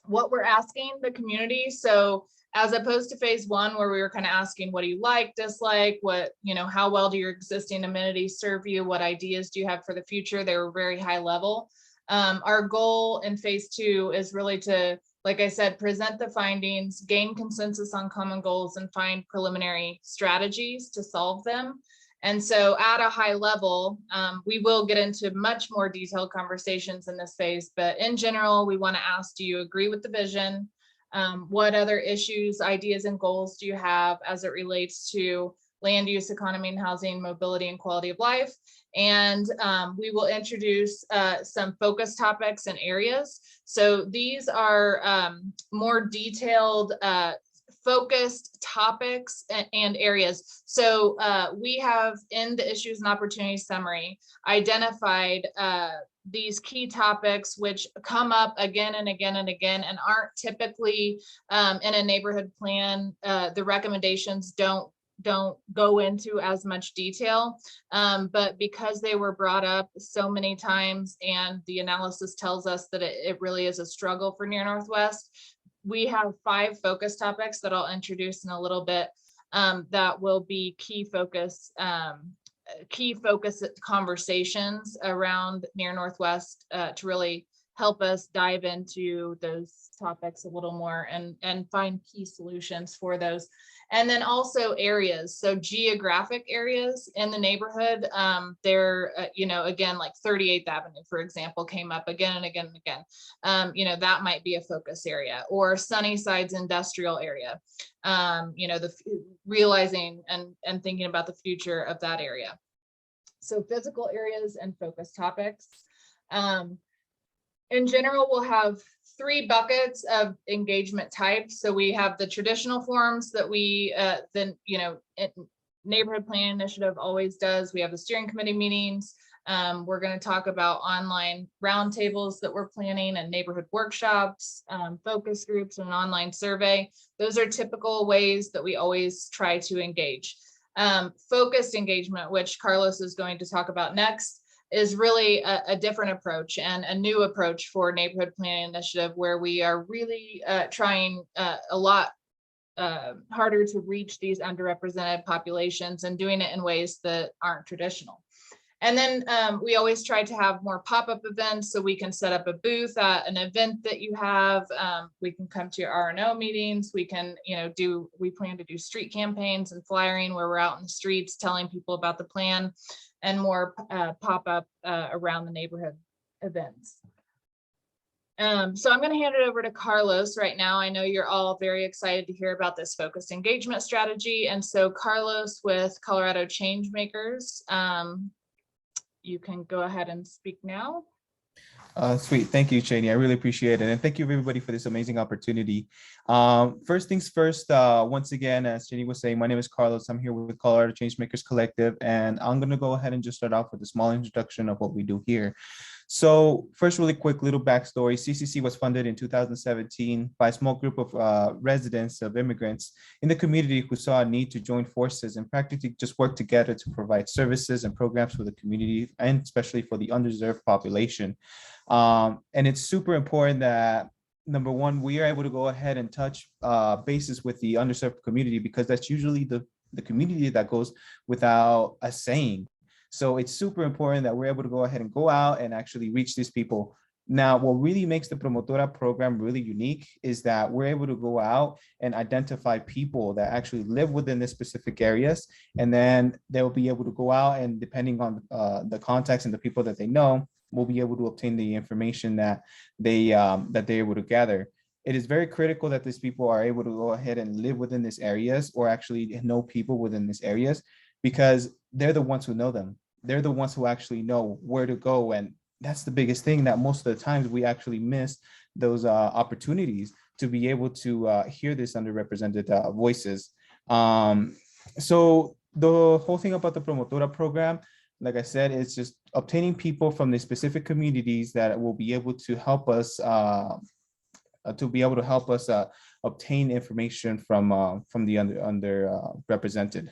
What we're asking the community, so as opposed to phase 1, where we were kind of asking, what do you like, dislike, what, how well do your existing amenities serve you, what ideas do you have for the future? They were very high level. Our goal in phase 2 is really to, like I said, present the findings, gain consensus on common goals, and find preliminary strategies to solve them. And so at a high level, we will get into much more detailed conversations in this phase, but in general, we want to ask, do you agree with the vision? What other issues, ideas, and goals do you have as it relates to land use, economy and housing, mobility, and quality of life? And we will introduce some focus topics and areas. So these are more detailed focused topics and areas. So we have in the issues and opportunities summary identified these key topics which come up again and again and again and aren't typically in a neighborhood plan. The recommendations don't go into as much detail, but because they were brought up so many times and the analysis tells us that it really is a struggle for Near Northwest, we have 5 focus topics that I'll introduce in a little bit that will be key focus conversations around Near Northwest to really help us dive into those topics a little more and find key solutions for those. And then also areas, so geographic areas in the neighborhood. They're, again, like 38th Avenue, for example, came up again and again and again. That might be a focus area, or Sunnyside's industrial area. Realizing and thinking about the future of that area. So physical areas and focus topics. In general, we'll have 3 buckets of engagement types. So we have the traditional forums that we, Neighborhood Planning Initiative always does. We have the steering committee meetings. We're going to talk about online roundtables that we're planning and neighborhood workshops, focus groups, and an online survey. Those are typical ways that we always try to engage. Focused engagement, which Carlos is going to talk about next, is really a different approach and a new approach for Neighborhood Planning Initiative, where we are really trying a lot harder to reach these underrepresented populations and doing it in ways that aren't traditional. And then we always try to have more pop-up events, so we can set up a booth at an event that you have. We can come to your R&O meetings. We can, we plan to do street campaigns and flyering where we're out in the streets telling people about the plan, and more pop-up around the neighborhood events. So I'm going to hand it over to Carlos right now. I know you're all very excited to hear about this focused engagement strategy. And so Carlos with Colorado Changemakers, you can go ahead and speak now. Sweet. Thank you, Cheney. I really appreciate it. And thank you everybody for this amazing opportunity. First things first, once again, as Cheney was saying, my name is Carlos. I'm here with Colorado Changemakers Collective, and I'm going to go ahead and just start off with a small introduction of what we do here. So first, really quick little backstory. CCC was funded in 2017 by a small group of residents of immigrants in the community who saw a need to join forces and practically just work together to provide services and programs for the community, and especially for the underserved population. And it's super important that, number one, we are able to go ahead and touch bases with the underserved community, because that's usually the community that goes without a saying. So it's super important that we're able to go ahead and go out and actually reach these people. Now, what really makes the Promotora program really unique is that we're able to go out and identify people that actually live within this specific areas, and then they'll be able to go out and, depending on the contacts and the people that they know, we'll be able to obtain the information that they're able to gather. It is very critical that these people are able to go ahead and live within these areas, or actually know people within these areas, because they're the ones who know them. They're the ones who actually know where to go. And that's the biggest thing, that most of the times we actually miss those opportunities to be able to hear this underrepresented voices. So the whole thing about the Promotora program, like I said, it's just obtaining people from the specific communities that will be able to help us obtain information from the underrepresented.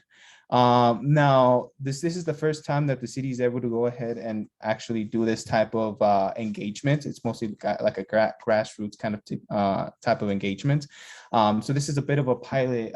Now, this is the first time that the city is able to go ahead and actually do this type of engagement. It's mostly like a grassroots kind of type of engagement. So this is a bit of a pilot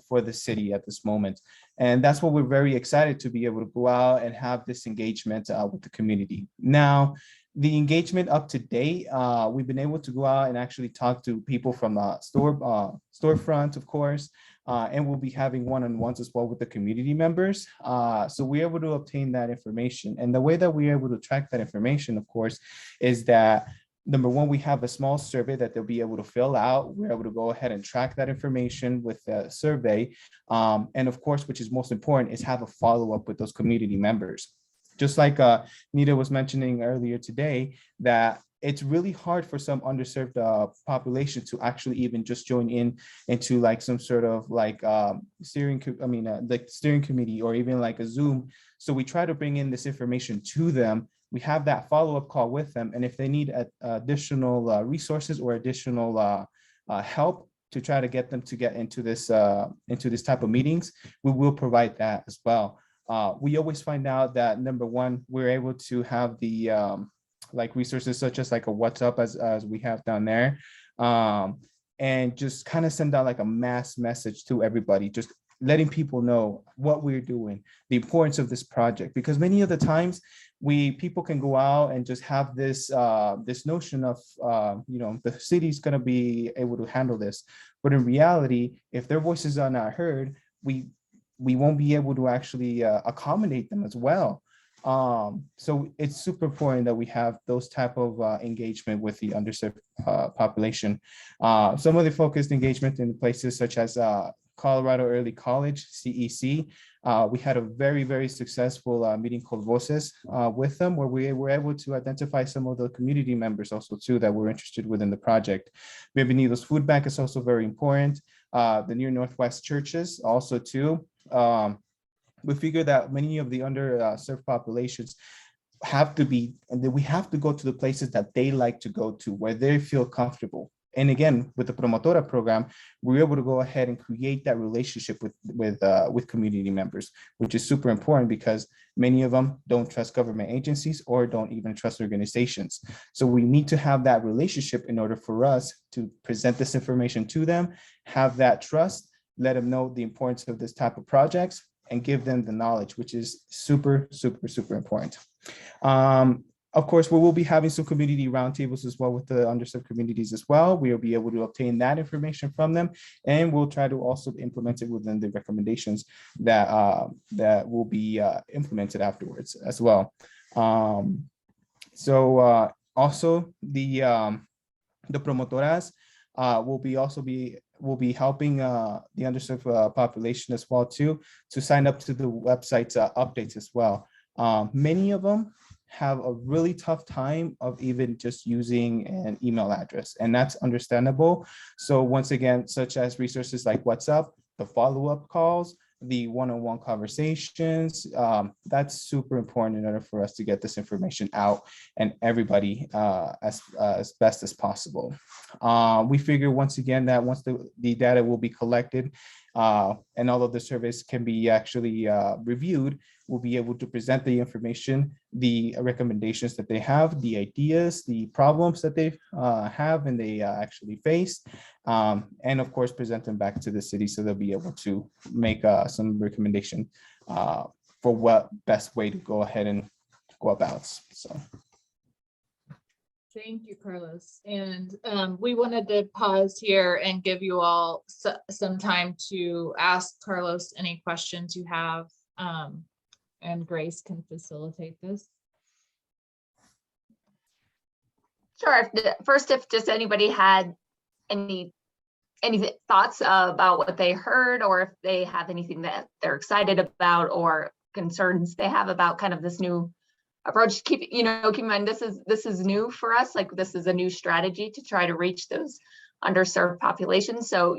for the city at this moment. And that's what we're very excited to be able to go out and have this engagement with the community. Now, the engagement up to date, we've been able to go out and actually talk to people from storefront, of course, and we'll be having one-on-ones as well with the community members. So we're able to obtain that information. And the way that we're able to track that information, of course, is that, number one, we have a small survey that they'll be able to fill out. We're able to go ahead and track that information with the survey. And of course, which is most important, is have a follow-up with those community members. Just like Nita was mentioning earlier today, that it's really hard for some underserved population to actually even just join into like some sort of like steering committee, or even like a Zoom. So we try to bring in this information to them. We have that follow-up call with them, and if they need additional resources or additional help to try to get them to get into this type of meetings, we will provide that as well. We always find out that, number one, we're able to have the like resources such as like a WhatsApp as we have down there, and just kind of send out like a mass message to everybody, just letting people know what we're doing, the importance of this project, because many of the times people can go out and just have this this notion of the city's going to be able to handle this, but in reality, if their voices are not heard, we won't be able to actually accommodate them as well. So it's super important that we have those type of engagement with the underserved population. Some of the focused engagement in places such as Colorado Early College, CEC. We had a very, very successful meeting called Voces with them, where we were able to identify some of the community members also too that were interested within the project. Bienvenidos Food Bank is also very important. The Near Northwest churches also too. We figure that many of the underserved populations have to be, and we have to go to the places that they like to go to, where they feel comfortable. And again, with the Promotora program, we're able to go ahead and create that relationship with community members, which is super important because many of them don't trust government agencies or don't even trust organizations. So we need to have that relationship in order for us to present this information to them, have that trust, let them know the importance of this type of projects, and give them the knowledge, which is super, super, super important. Of course, we will be having some community roundtables as well with the underserved communities as well. We will be able to obtain that information from them, and we'll try to also implement it within the recommendations that will be implemented afterwards as well. Also the promotoras will be helping the underserved population as well too, to sign up to the website's updates as well. Many of them have a really tough time of even just using an email address, and that's understandable. So once again, such as resources like WhatsApp, the follow-up calls, the one-on-one conversations. That's super important in order for us to get this information out and everybody as best as possible. We figure once again that once the data will be collected and all of the surveys can be actually reviewed, we'll be able to present the information, the recommendations that they have, the ideas, the problems that they have and they actually face, and of course, present them back to the city so they'll be able to make some recommendation for what best way to go ahead and go about. So. Thank you, Carlos. And we wanted to pause here and give you all some time to ask Carlos any questions you have, and Grace can facilitate this. Sure. If just anybody had any thoughts about what they heard, or if they have anything that they're excited about or concerns they have about kind of this new approach. Keep in mind, this is new for us. Like, this is a new strategy to try to reach those underserved populations. So,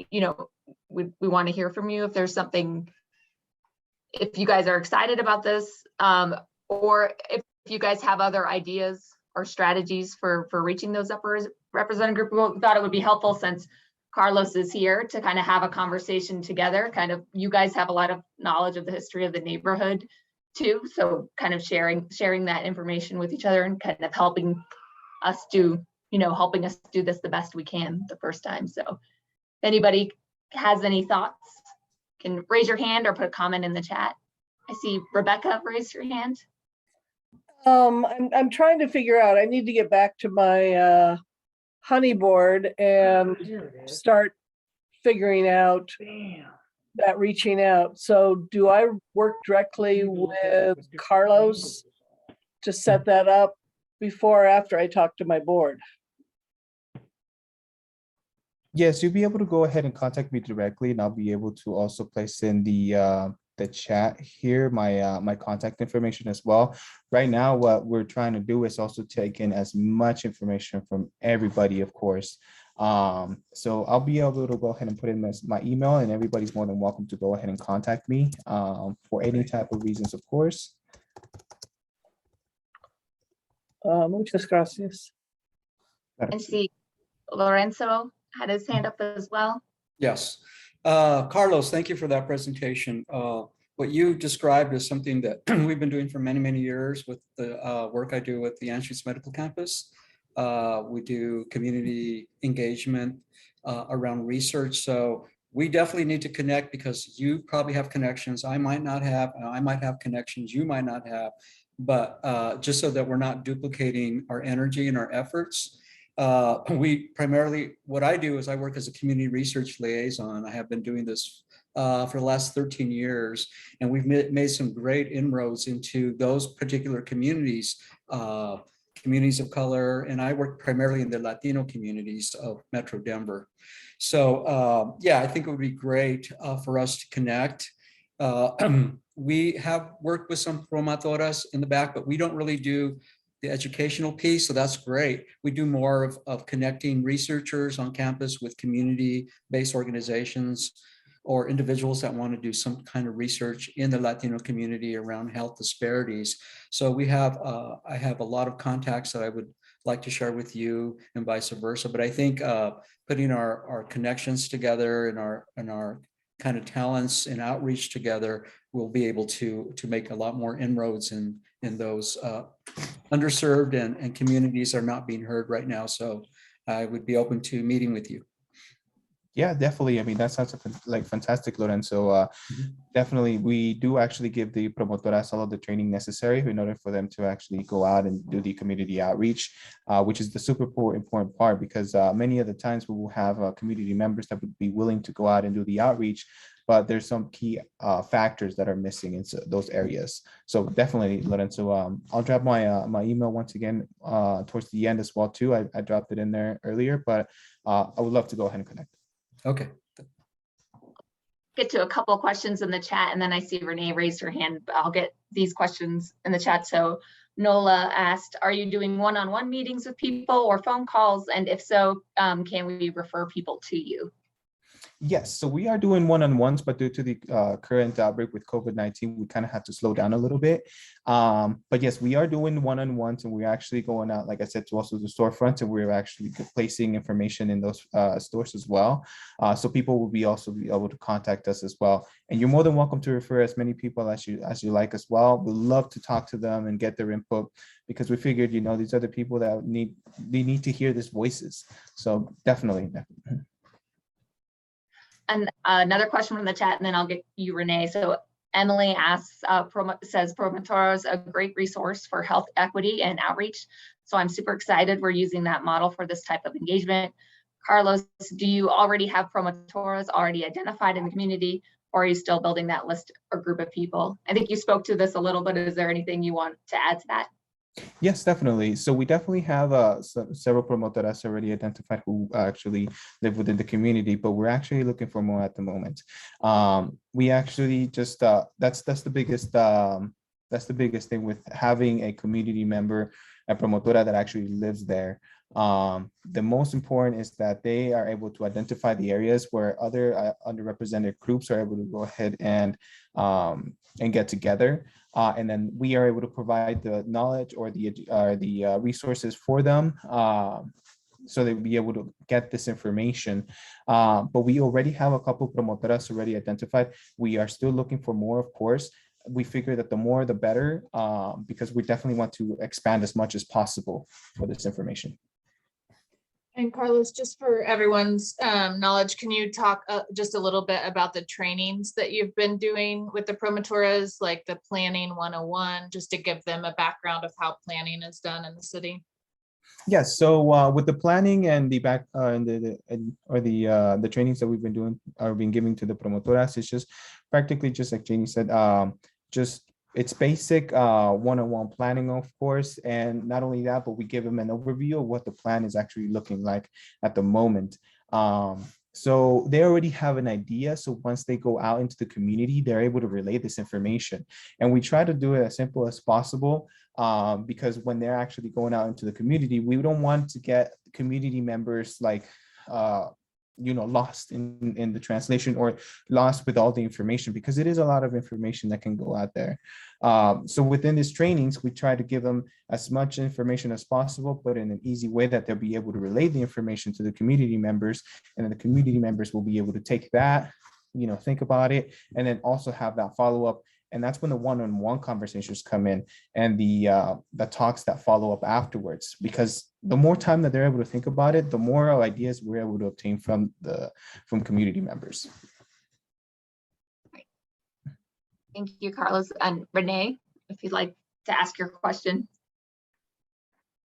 we want to hear from you if there's something, if you guys are excited about this, or if you guys have other ideas or strategies for reaching those upper represented group. We thought it would be helpful, since Carlos is here, to kind of have a conversation together. Kind of, you guys have a lot of knowledge of the history of the neighborhood too, so kind of sharing that information with each other and kind of helping us do this the best we can the first time. So if anybody has any thoughts, can raise your hand or put a comment in the chat. I see Rebecca raised your hand. I'm trying to figure out, I need to get back to my honey board and start figuring out that reaching out. So do I work directly with Carlos to set that up before or after I talk to my board? Yes, you'll be able to go ahead and contact me directly, and I'll be able to also place in the chat here my contact information as well. Right now, what we're trying to do is also take in as much information from everybody, of course. So I'll be able to go ahead and put in my email, and everybody's more than welcome to go ahead and contact me for any type of reasons, of course. Muchas gracias. And see, Lorenzo had his hand up as well. Yes. Carlos, thank you for that presentation. What you described is something that we've been doing for many, many years with the work I do with the Anschutz Medical Campus. We do community engagement around research. So we definitely need to connect, because you probably have connections I might not have, and I might have connections you might not have, but just so that we're not duplicating our energy and our efforts. We primarily, what I do is I work as a community research liaison. I have been doing this for the last 13 years, and we've made some great inroads into those particular communities, communities of color, and I work primarily in the Latino communities of Metro Denver. So yeah, I think it would be great for us to connect. We have worked with some promotoras in the back, but we don't really do the educational piece, so that's great. We do more of connecting researchers on campus with community-based organizations or individuals that want to do some kind of research in the Latino community around health disparities. So we have, I have a lot of contacts that I would like to share with you, and vice versa. But I think putting our connections together and our kind of talents and outreach together, we'll be able to make a lot more inroads in those underserved and communities are not being heard right now. So I would be open to meeting with you. Yeah, definitely. I mean, that sounds like fantastic, Lorenzo. Definitely, we do actually give the promotoras all of the training necessary in order for them to actually go out and do the community outreach, which is the super important part, because many of the times we will have community members that would be willing to go out and do the outreach, but there's some key factors that are missing in those areas. So definitely, Lorenzo, I'll drop my email once again towards the end as well too. I dropped it in there earlier, but I would love to go ahead and connect. Okay. Get to a couple of questions in the chat, and then I see Renee raised her hand. I'll get these questions in the chat. So Nola asked, are you doing one-on-one meetings with people or phone calls? And if so, can we refer people to you? Yes, so we are doing one-on-ones, but due to the current outbreak with COVID-19, we kind of had to slow down a little bit. But yes, we are doing one-on-ones, and we're actually going out, like I said, to also the storefronts, and we're actually placing information in those stores as well. So people will also be able to contact us as well. And you're more than welcome to refer as many people as you like as well. We'd love to talk to them and get their input, because we figured, these are the people that need to hear these voices. So definitely. And another question from the chat, and then I'll get you, Renee. So Emily asks, says Promotora is a great resource for health equity and outreach. So I'm super excited we're using that model for this type of engagement. Carlos, do you already have Promotoras already identified in the community, or are you still building that list or group of people? I think you spoke to this a little bit. Is there anything you want to add to that? Yes, definitely. So we definitely have several promotoras already identified who actually live within the community, but we're actually looking for more at the moment. We actually just that's the biggest thing with having a community member, a promotora that actually lives there. The most important is that they are able to identify the areas where other underrepresented groups are able to go ahead and get together. And then we are able to provide the knowledge or the resources for them, so they'll be able to get this information. But we already have a couple promotoras already identified. We are still looking for more, of course. We figure that the more the better, because we definitely want to expand as much as possible for this information. And Carlos, just for everyone's knowledge, can you talk just a little bit about the trainings that you've been doing with the promotoras, like the Planning 101, just to give them a background of how planning is done in the city? Yes, so with the planning and the the trainings that we've been doing are being given to the promotoras, it's just practically just like Janie said, it's basic one-on-one planning, of course. And not only that, but we give them an overview of what the plan is actually looking like at the moment. So they already have an idea. So once they go out into the community, they're able to relay this information. And we try to do it as simple as possible, because when they're actually going out into the community, we don't want to get community members like, lost in the translation or lost with all the information, because it is a lot of information that can go out there. So within these trainings, we try to give them as much information as possible, but in an easy way that they'll be able to relay the information to the community members, and then the community members will be able to take that, think about it, and then also have that follow-up. And that's when the one-on-one conversations come in, and the talks that follow up afterwards, because the more time that they're able to think about it, the more ideas we're able to obtain from community members. Thank you, Carlos. And Renee, if you'd like to ask your question.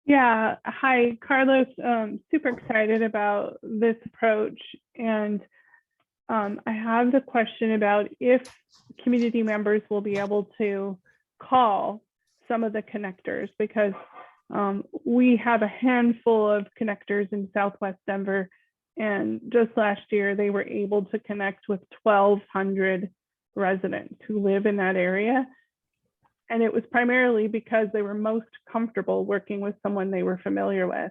Yeah, hi, Carlos. Super excited about this approach. And I have the question about if community members will be able to call some of the connectors, because we have a handful of connectors in Southwest Denver, and just last year they were able to connect with 1,200 residents who live in that area. And it was primarily because they were most comfortable working with someone they were familiar with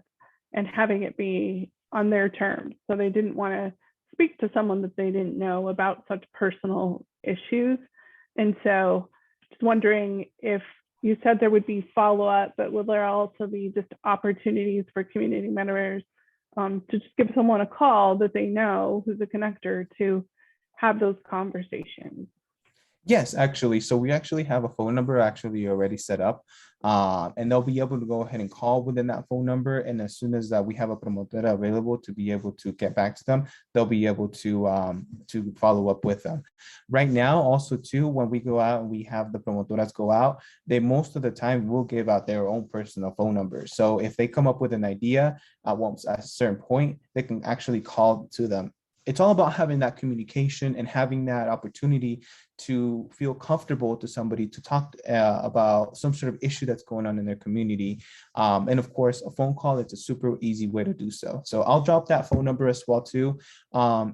and having it be on their terms. So they didn't want to speak to someone that they didn't know about such personal issues. And so just wondering, if you said there would be follow-up, but will there also be just opportunities for community members to just give someone a call that they know who's a connector to have those conversations? Yes, actually. So we actually have a phone number actually already set up, and they'll be able to go ahead and call within that phone number. And as soon as we have a promotora available to be able to get back to them, they'll be able to follow up with them. Right now, also too, when we go out and we have the promotoras go out, they most of the time will give out their own personal phone number. So if they come up with an idea at a certain point, they can actually call to them. It's all about having that communication and having that opportunity to feel comfortable to somebody to talk about some sort of issue that's going on in their community. And of course, a phone call, it's a super easy way to do so. So I'll drop that phone number as well too.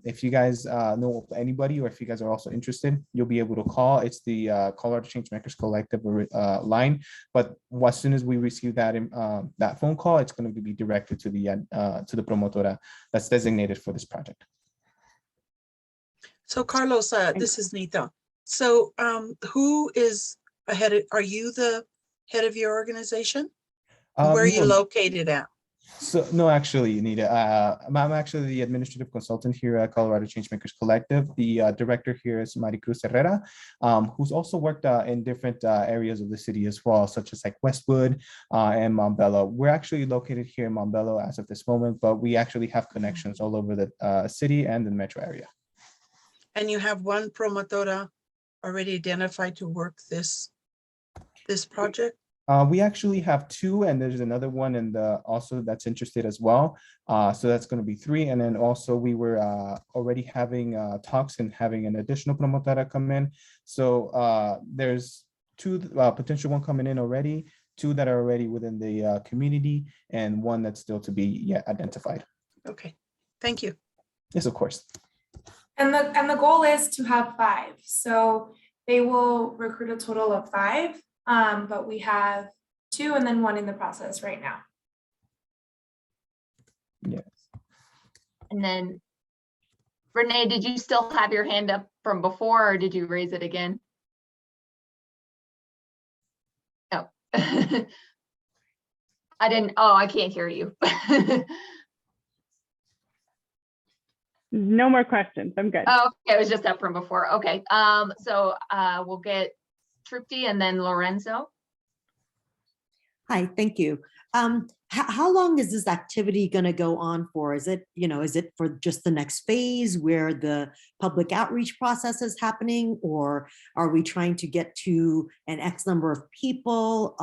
If you guys know of anybody, or if you guys are also interested, you'll be able to call. It's the Colorado Changemakers Collective line. But as soon as we receive that phone call, it's going to be directed to the promotora that's designated for this project. So Carlos, this is Nita. So who is ahead of, are you the head of your organization? Where are you No. located at? So no, actually, Anita, I'm actually the administrative consultant here at Colorado Changemakers Collective. The director here is Maricruz Herrera, who's also worked in different areas of the city as well, such as like Westwood and Montbello. We're actually located here in Montbello as of this moment, but we actually have connections all over the city and the metro area. And you have one promotora already identified to work this project? We actually have two, and there's another one and also that's interested as well. So that's going to be three. And then also we were already having talks and having an additional promotora come in. So there's two potential one coming in already, two that are already within the community, and one that's still to be yet identified. Okay, thank you. Yes, of course. And the goal is to have 5. So they will recruit a total of 5. But we have 2 and then 1 in the process right now. Yes. And then, Renee, did you still have your hand up from before, or did you raise it again? No. I didn't. Oh, I can't hear you. No more questions. I'm good. Oh, okay, it was just up from before. Okay. So we'll get Trupti and then Lorenzo. Hi, thank you. How long is this activity going to go on for? Is it, is it for just the next phase where the public outreach process is happening, or are we trying to get to an X number of people,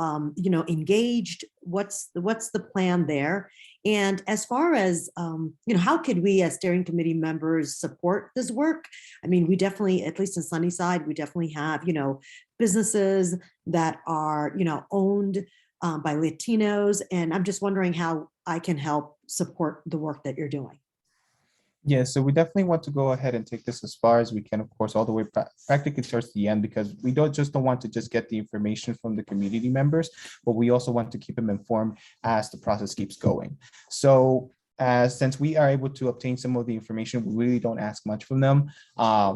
engaged? What's the plan there? And as far as, how could we as steering committee members support this work? I mean, we definitely, at least in Sunnyside, we definitely have, businesses that are, owned by Latinos. And I'm just wondering how I can help support the work that you're doing. Yeah, so we definitely want to go ahead and take this as far as we can, of course, all the way practically towards the end, because we don't want to just get the information from the community members, but we also want to keep them informed as the process keeps going. So since we are able to obtain some of the information, we really don't ask much from them.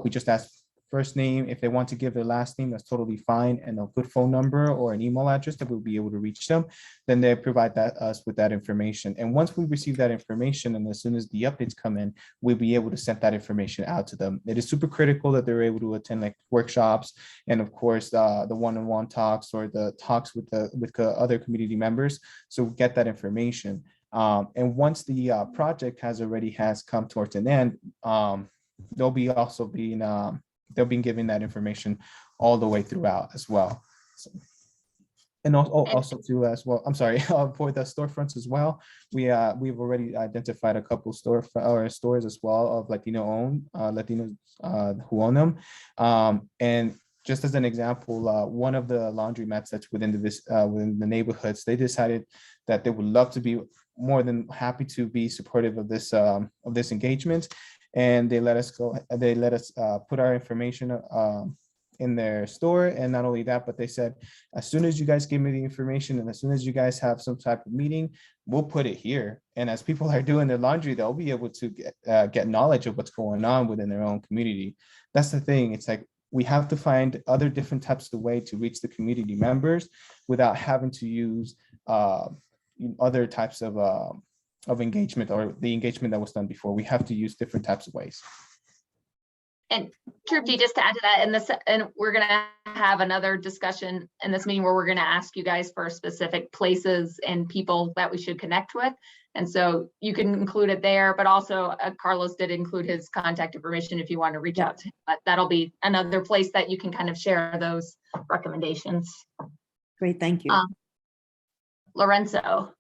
We just ask first name. If they want to give their last name, that's totally fine, and a good phone number or an email address that we'll be able to reach them. Then they provide us with that information. And once we receive that information, and as soon as the updates come in, we'll be able to send that information out to them. It is super critical that they're able to attend like workshops, and of course the one-on-one talks or the talks with other community members. So we get that information. And once the project has come towards an end, they'll be also being they'll be giving that information all the way throughout as well. So, and also too as well, I'm sorry, for the storefronts as well, we've already identified a couple stores as well of Latinos who own them. And just as an example, one of the laundromats that's within the neighborhoods, they decided that they would love to be more than happy to be supportive of this engagement. And they let us put our information in their store. And not only that, but they said, as soon as you guys give me the information and as soon as you guys have some type of meeting, we'll put it here. And as people are doing their laundry, they'll be able to get knowledge of what's going on within their own community. That's the thing. It's like, we have to find other different types of way to reach the community members without having to use other types of engagement or the engagement that was done before. We have to use different types of ways. And Trupti, just to add to that, and we're going to have another discussion in this meeting where we're going to ask you guys for specific places and people that we should connect with. And so you can include it there, but also Carlos did include his contact information if you want to reach out to him. But that'll be another place that you can kind of share those recommendations. Great, thank you. Lorenzo.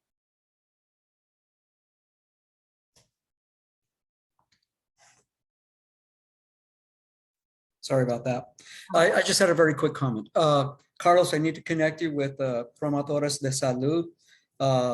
Sorry about that. I just had a very quick comment. Carlos, I need to connect you with Promotoras de Salud.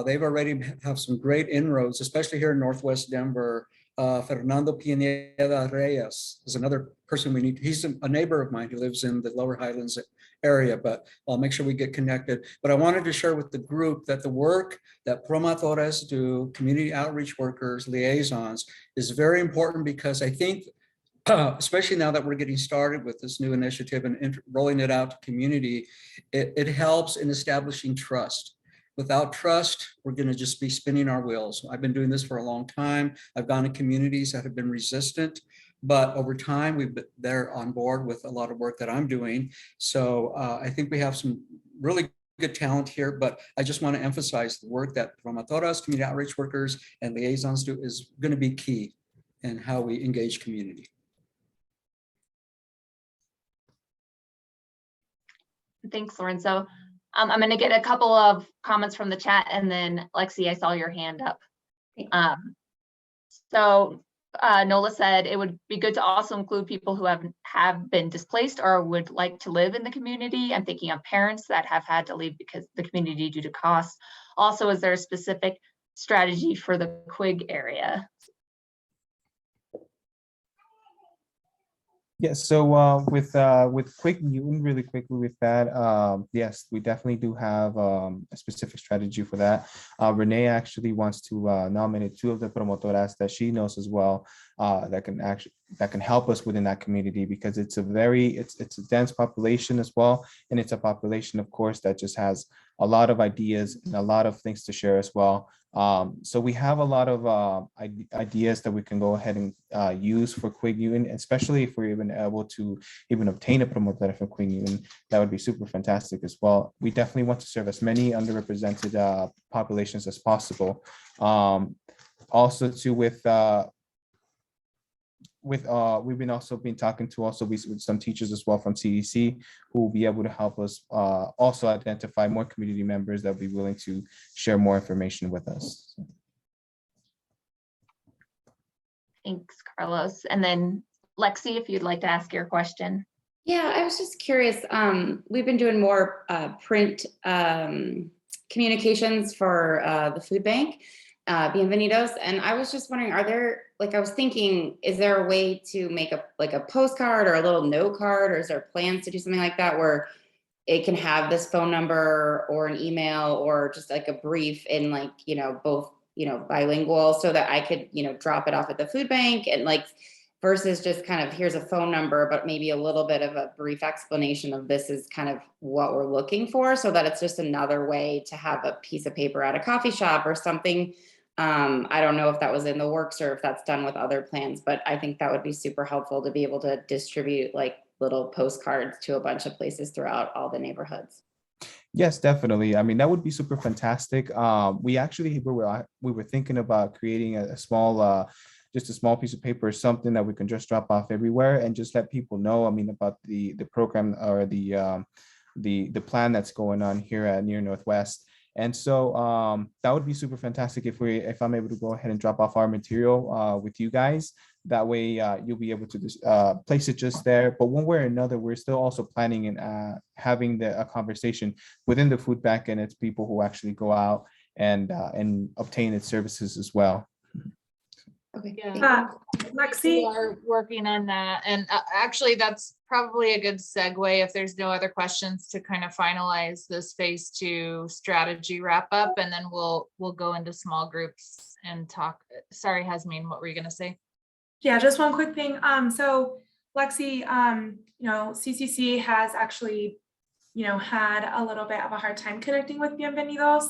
They've already have some great inroads, especially here in Northwest Denver. Fernando Pineda Reyes is another person we need. He's a neighbor of mine who lives in the Lower Highlands area, but I'll make sure we get connected. But I wanted to share with the group that the work that promotoras do, community outreach workers, liaisons, is very important, because I think especially now that we're getting started with this new initiative and rolling it out to community, it helps in establishing trust. Without trust, we're going to just be spinning our wheels. I've been doing this for a long time. I've gone to communities that have been resistant, but over time, they're on board with a lot of work that I'm doing. So I think we have some really good talent here, but I just want to emphasize the work that promotoras, community outreach workers, and liaisons do is going to be key in how we engage community. Thanks, Lorenzo. I'm going to get a couple of comments from the chat, and then Lexi, I saw your hand up. So Nola said it would be good to also include people who have been displaced or would like to live in the community. I'm thinking of parents that have had to leave because the community due to costs. Also, is there a specific strategy for the Quig area? Yes, so with Quick Newton, really quickly with that, yes, we definitely do have a specific strategy for that. Renee actually wants to nominate 2 of the promotoras that she knows as well that can help us within that community, because it's a dense population as well, and it's a population, of course, that just has a lot of ideas and a lot of things to share as well. So we have a lot of ideas that we can go ahead and use for Quig Newton, especially if we're even able to even obtain a promotor for Quig Newton. That would be super fantastic as well. We definitely want to serve as many underrepresented populations as possible. Also too, we've been talking to with some teachers as well from CDC, who will be able to help us also identify more community members that will be willing to share more information with us. Thanks, Carlos. And then Lexi, if you'd like to ask your question. Yeah, I was just curious. We've been doing more print communications for the food bank, Bienvenidos, and I was just wondering, I was thinking, is there a way to make a postcard or a little note card, or is there plans to do something like that where it can have this phone number or an email or just like a brief in both bilingual, so that I could drop it off at the food bank, and versus just kind of here's a phone number, but maybe a little bit of a brief explanation of this is kind of what we're looking for, so that it's just another way to have a piece of paper at a coffee shop or something. I don't know if that was in the works or if that's done with other plans, but I think that would be super helpful to be able to distribute little postcards to a bunch of places throughout all the neighborhoods. Yes, definitely. I mean, that would be super fantastic. We were thinking about creating a small just a small piece of paper or something that we can just drop off everywhere and just let people know, about the program or the plan that's going on here at Near Northwest. And so that would be super fantastic if I'm able to go ahead and drop off our material with you guys. That way you'll be able to just place it just there. But one way or another, we're still also planning and having a conversation within the food bank and its people who actually go out and obtain its services as well. Okay. Yeah. Lexi, We are working on that, and actually that's probably a good segue, if there's no other questions, to kind of finalize this phase 2 strategy wrap up, and then we'll go into small groups and talk. Sorry, Hasmin, what were you gonna say? yeah, just one quick thing. So Lexi, CCC has actually, had a little bit of a hard time connecting with Bienvenidos.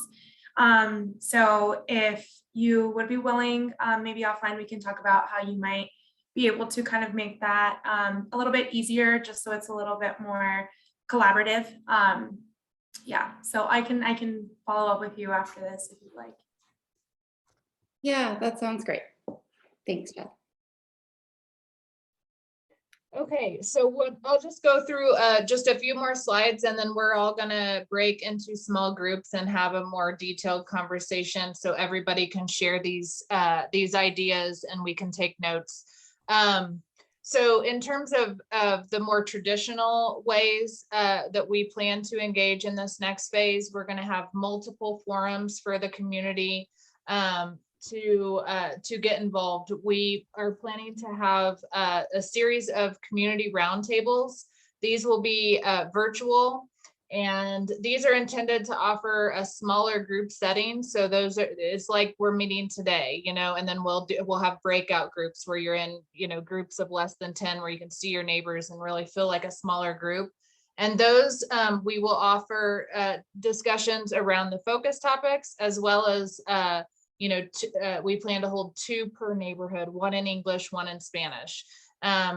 So if you would be willing, maybe offline, we can talk about how you might be able to kind of make that a little bit easier, just so it's a little bit more collaborative. Yeah, so I can follow up with you after this if you'd like. Yeah, that sounds great. Thanks, Beth. Okay, so I'll just go through just a few more slides, and then we're all gonna break into small groups and have a more detailed conversation so everybody can share these ideas and we can take notes. So in terms of the more traditional ways that we plan to engage in this next phase, we're gonna have multiple forums for the community to get involved. We are planning to have a series of community roundtables. These will be virtual, And these are intended to offer a smaller group setting. So those are, it's like we're meeting today, you know, and then we'll have breakout groups where you're in, you know, groups of less than 10 where you can see your neighbors and really feel like a smaller group. And those we will offer discussions around the focus topics, as well as, you know, we plan to hold 2 per neighborhood, 1 in English, 1 in Spanish.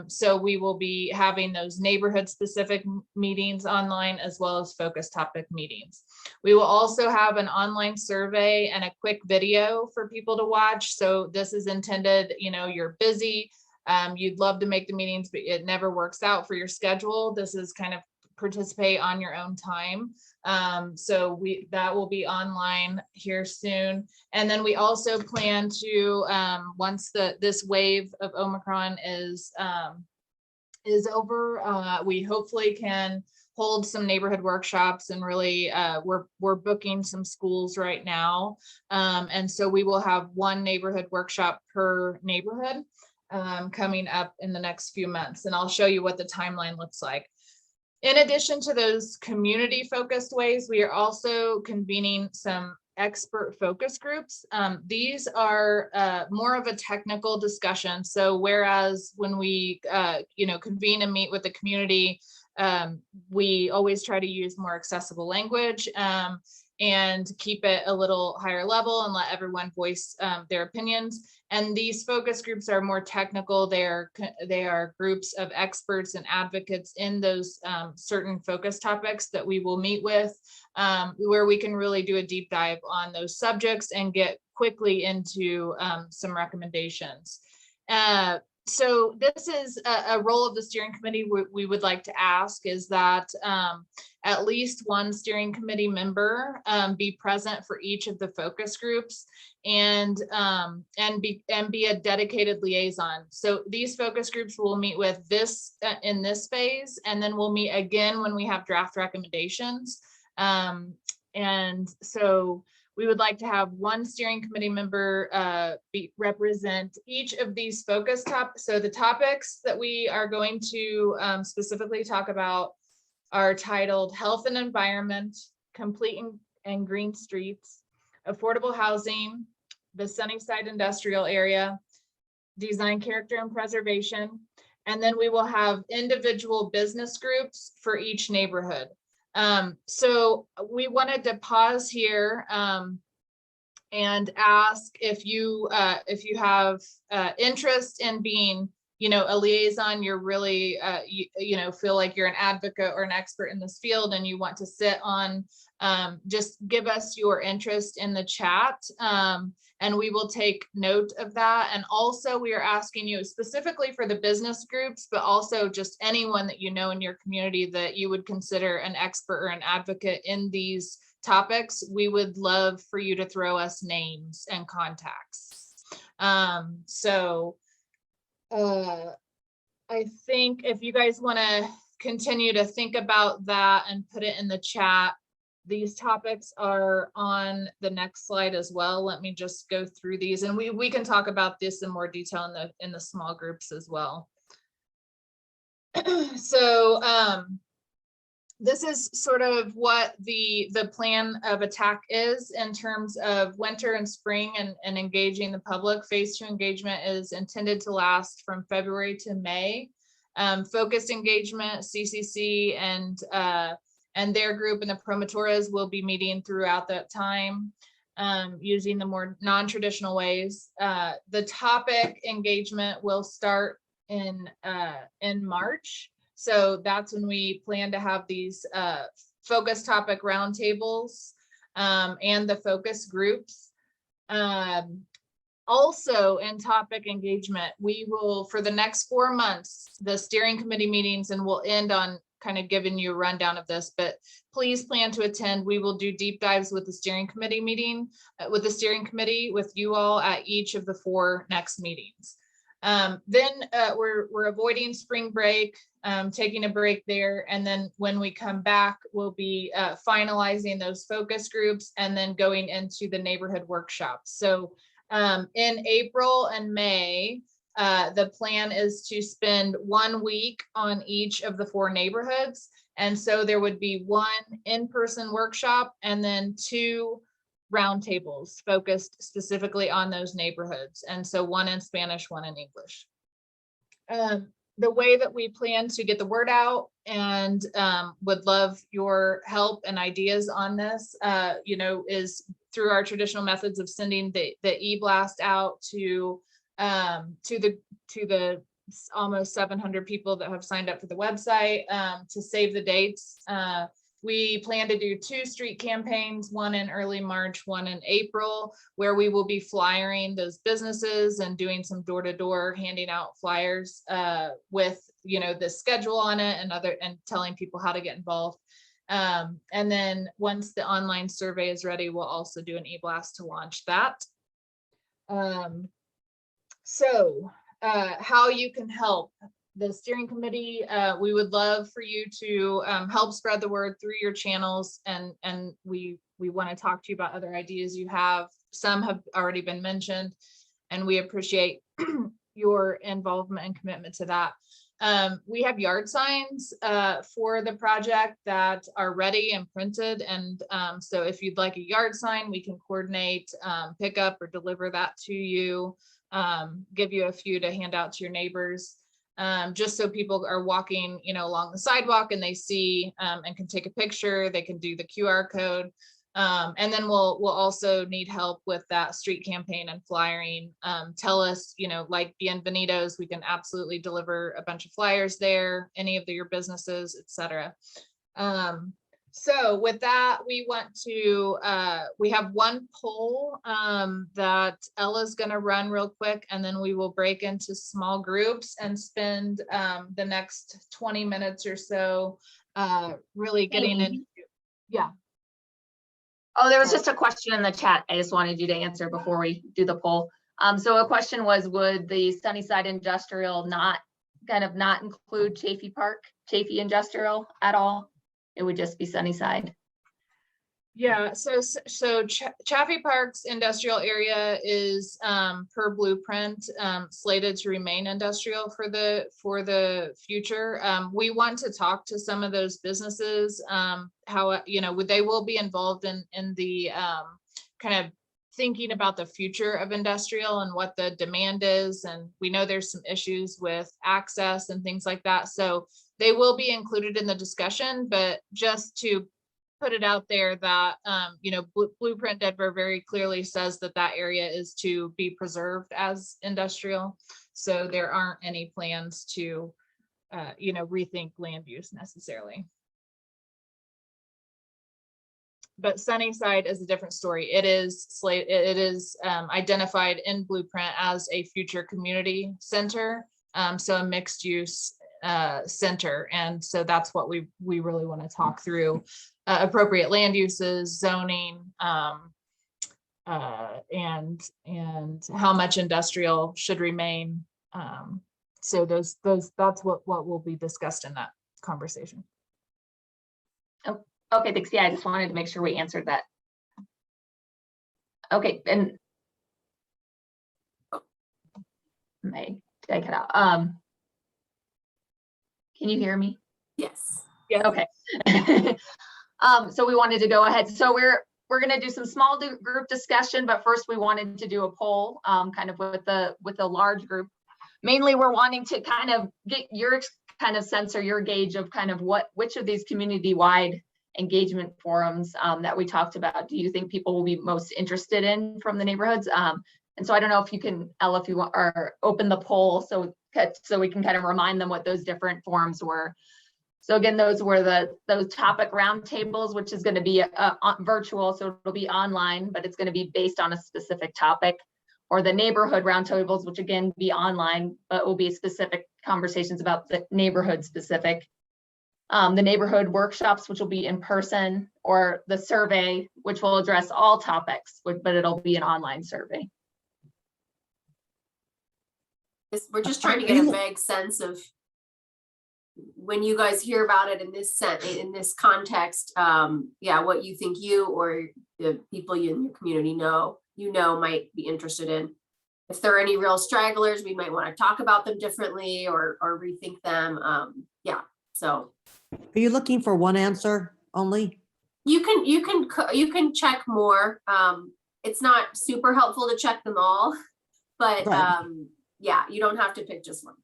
So we will be having those neighborhood specific meetings online, as well as focus topic meetings. We will also have an online survey and a quick video for people to watch. So this is intended, you know, you're busy, you'd love to make the meetings, but it never works out for your schedule. This is kind of participate on your own time. So that will be online here soon. And then we also plan to, once this wave of Omicron is over, we hopefully can hold some neighborhood workshops, and really we're booking some schools right now. And so we will have 1 neighborhood workshop per neighborhood coming up in the next few months. And I'll show you what the timeline looks like. In addition to those community focused ways, we are also convening some expert focus groups. These are more of a technical discussion. So whereas when we you know, convene and meet with the community, we always try to use more accessible language and keep it a little higher level and let everyone voice their opinions. And these focus groups are more technical. They are groups of experts and advocates in those certain focus topics that we will meet with, where we can really do a deep dive on those subjects and get quickly into some recommendations. So this is a role of the steering committee we would like to ask, is that at least 1 steering committee member be present for each of the focus groups, and be a dedicated liaison. So these focus groups will meet with this in this phase, and then we'll meet again when we have draft recommendations. And so we would like to have 1 steering committee member represent each of these focus topics. So the topics that we are going to specifically talk about are titled Health and Environment, Complete and Green Streets, Affordable Housing, the Sunnyside Industrial Area, Design, Character, and Preservation. And then we will have individual business groups for each neighborhood. So we wanted to pause here and ask if you have interest in being, you know, a liaison. You're really you know, feel like you're an advocate or an expert in this field, and you want to sit on, just give us your interest in the chat, and we will take note of that. And also we are asking you specifically for the business groups, but also just anyone that you know in your community that you would consider an expert or an advocate in these topics. We would love for you to throw us names and contacts. So I think if you guys want to continue to think about that and put it in the chat, these topics are on the next slide as well. Let me just go through these, and we can talk about this in more detail in the small groups as well. So this is sort of what the plan of attack is in terms of winter and spring and engaging the public. Phase 2 engagement is intended to last from February to May. Focused engagement, CCC and their group and the promotoras will be meeting throughout that time, using the more non-traditional ways. The topic engagement will start in March. So that's when we plan to have these focus topic roundtables and the focus groups. Also in topic engagement, we will, for the next 4 months, the steering committee meetings, and we'll end on kind of giving you a rundown of this, but please plan to attend. We will do deep dives with the steering committee meeting, with the steering committee, with you all at each of the 4 next meetings. Then we're avoiding spring break, taking a break there. And then when we come back, we'll be finalizing those focus groups and then going into the neighborhood workshops. So in April and May, The plan is to spend 1 week on each of the 4 neighborhoods. And so there would be 1 in-person workshop and then 2 roundtables focused specifically on those neighborhoods. And so 1 in Spanish, 1 in English. The way that we plan to get the word out and would love your help and ideas on this, is through our traditional methods of sending the e-blast out to the almost 700 people that have signed up for the website to save the dates. We plan to do 2 street campaigns, 1 in early March, 1 in April, where we will be flyering those businesses and doing some door-to-door, handing out flyers with the schedule on it and telling people how to get involved. And then once the online survey is ready, we'll also do an e-blast to launch that. How you can help the steering committee, we would love for you to help spread the word through your channels, and we want to talk to you about other ideas you have. Some have already been mentioned, and we appreciate your involvement and commitment to that. We have yard signs for the project that are ready and printed, and so if you'd like a yard sign, we can coordinate pick up or deliver that to you, give you a few to hand out to your neighbors. Just so people are walking, along the sidewalk and they see and can take a picture, they can do the QR code. And then we'll also need help with that street campaign and flyering. Tell us, like Bienvenidos, we can absolutely deliver a bunch of flyers there, any of your businesses, etc. So with that, we have 1 poll that Ella's going to run real quick, and then we will break into small groups and spend the next 20 minutes or so really getting into, yeah. Oh, there was just a question in the chat I just wanted you to answer before we do the poll. So a question was, would the Sunnyside Industrial not include Chafee Industrial at all? It would just be Sunnyside. Yeah, so Chaffee Park's industrial area is per blueprint slated to remain industrial for the future. We want to talk to some of those businesses, how they will be involved in the kind of thinking about the future of industrial and what the demand is, and we know there's some issues with access and things like that, so they will be included in the discussion. But just to put it out there that Blueprint Denver very clearly says that area is to be preserved as industrial, so there aren't any plans to rethink land use necessarily. But Sunnyside is a different story. It is identified in Blueprint as a future community center, so a mixed use center, and so that's what we really want to talk through. Appropriate land uses, zoning, and how much industrial should remain. So that's what will be discussed in that conversation. Oh, okay, thanks. Yeah, I just wanted to make sure we answered that. Okay, and did I cut out? Can you hear me? Yes. Yeah. Okay. So we wanted to go ahead. So we're going to do some small group discussion, but first we wanted to do a poll, kind of with a large group. Mainly, we're wanting to kind of get your kind of sense or your gauge of kind of which of these community-wide engagement forums that we talked about do you think people will be most interested in from the neighborhoods? And so I don't know if you can, Ella, if you want, or open the poll so we can kind of remind them what those different forums were. So again, those were those topic roundtables, which is going to be virtual, so it'll be online, but it's going to be based on a specific topic, or the neighborhood roundtables, which again be online, but will be specific conversations about the neighborhood specific. The neighborhood workshops, which will be in person, or the survey, which will address all topics, but it'll be an online survey. We're just trying to get a vague sense of when you guys hear about it in this context, what you think you or the people in your community might be interested in. if there are any real stragglers, we might want to talk about them differently or rethink them. Yeah, so. Are you looking for one answer only? You can check more. It's not super helpful to check them all, but Right. yeah, you don't have to pick just one.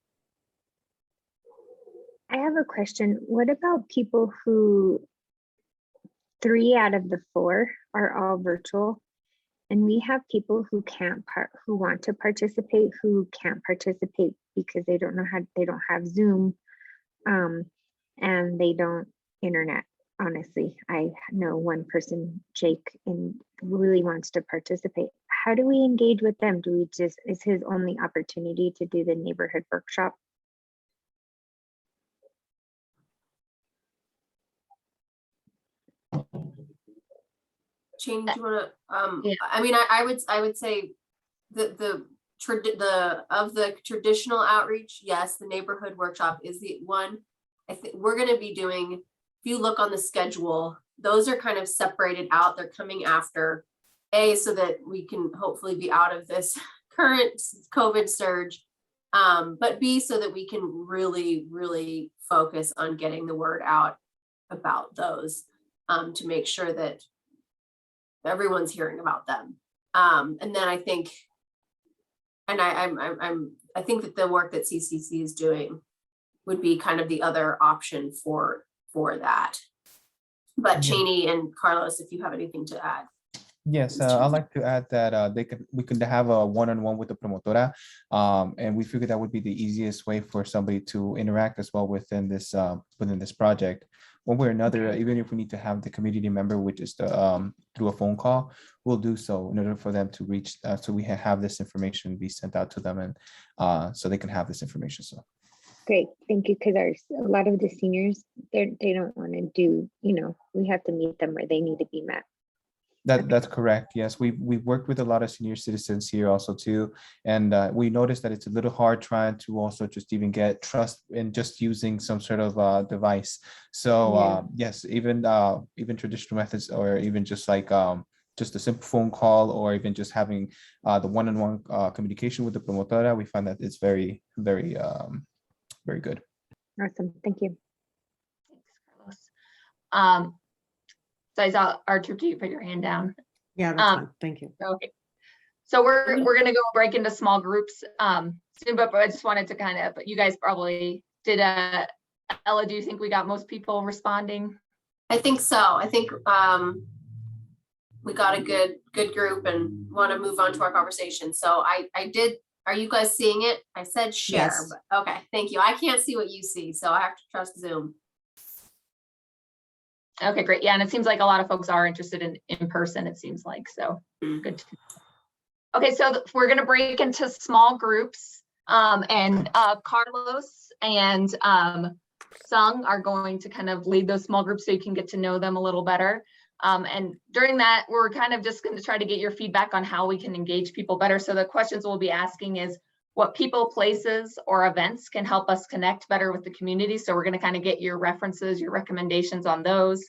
I have a question. What about people who 3 out of the 4 are all virtual? And we have people who who want to participate, who can't participate because they don't have Zoom, and they don't internet. Honestly, I know one person, Jake, and really wants to participate. How do we engage with them? Is his only opportunity to do the neighborhood workshop? Jane, do you want to? I mean, I would say the traditional outreach, yes, the neighborhood workshop is the one. I think we're going to be doing. If you look on the schedule, those are kind of separated out. They're coming after so that we can hopefully be out of this current COVID surge, but B, so that we can really focus on getting the word out about those, to make sure that everyone's hearing about them. And then I think, and I think that the work that CCC is doing would be kind of the other option for that. But Cheney and Carlos, if you have anything to add. Yes, I'd like to add that we could have a one-on-one with the promotora, and we figured that would be the easiest way for somebody to interact as well within this project. One way or another, even if we need to have the community member, which is through a phone call, we'll do so in order for them to reach, so we have this information be sent out to them, and so they can have this information. So. Great, thank you. Because a lot of the seniors, they don't want to do. We have to meet them where they need to be met. That's correct. Yes, we worked with a lot of senior citizens here also too, and we noticed that it's a little hard trying to also just even get trust in just using some sort of device. So yes, even traditional methods, or even just like just a simple phone call, or even just having the one-on-one communication with the promotora, we find that it's very good. Awesome, thank you. Thanks, Carlos. So I saw Archer, you put your hand down. Yeah, that's fine. Thank you. Okay. So we're gonna go break into small groups soon, but I just wanted to kind of, you guys probably did. Ella, do you think we got most people responding? I think so. I think we got a good group and want to move on to our conversation. So I did. Are you guys seeing it? I said share, Yes. but okay, thank you. I can't see what you see, so I have to trust Zoom. Okay, great. Yeah, and it seems like a lot of folks are interested in person, it seems like, so good. Okay, so we're going to break into small groups, and Carlos and Sung are going to kind of lead those small groups so you can get to know them a little better. And during that, we're kind of just going to try to get your feedback on how we can engage people better. So the questions we'll be asking is, what people, places, or events can help us connect better with the community? So we're going to kind of get your references, your recommendations on those.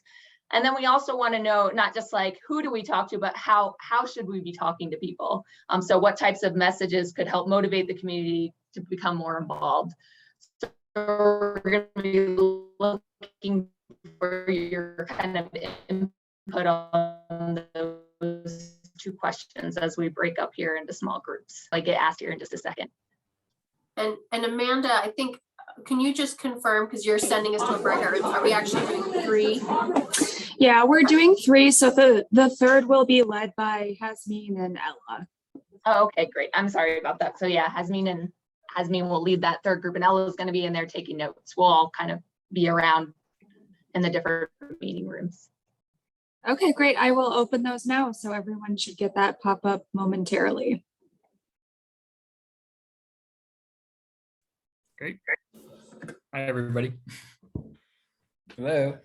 And then we also want to know, not just like, who do we talk to, but how should we be talking to people? So what types of messages could help motivate the community to become more involved? So we're going to be looking for your kind of input on those 2 questions as we break up here into small groups. I get asked here in just a second. And Amanda, I think, can you just confirm, because you're sending us to a breakout, are we actually doing 3? Yeah, we're doing 3. So the third will be led by Hasmin and Ella. Oh, okay, great. I'm sorry about that. So yeah, Hasmin will lead that third group, and Ella is going to be in there taking notes. We'll all kind of be around in the different meeting rooms. Okay, great. I will open those now. So everyone should get that pop up momentarily. Great. Hi, everybody. Hello.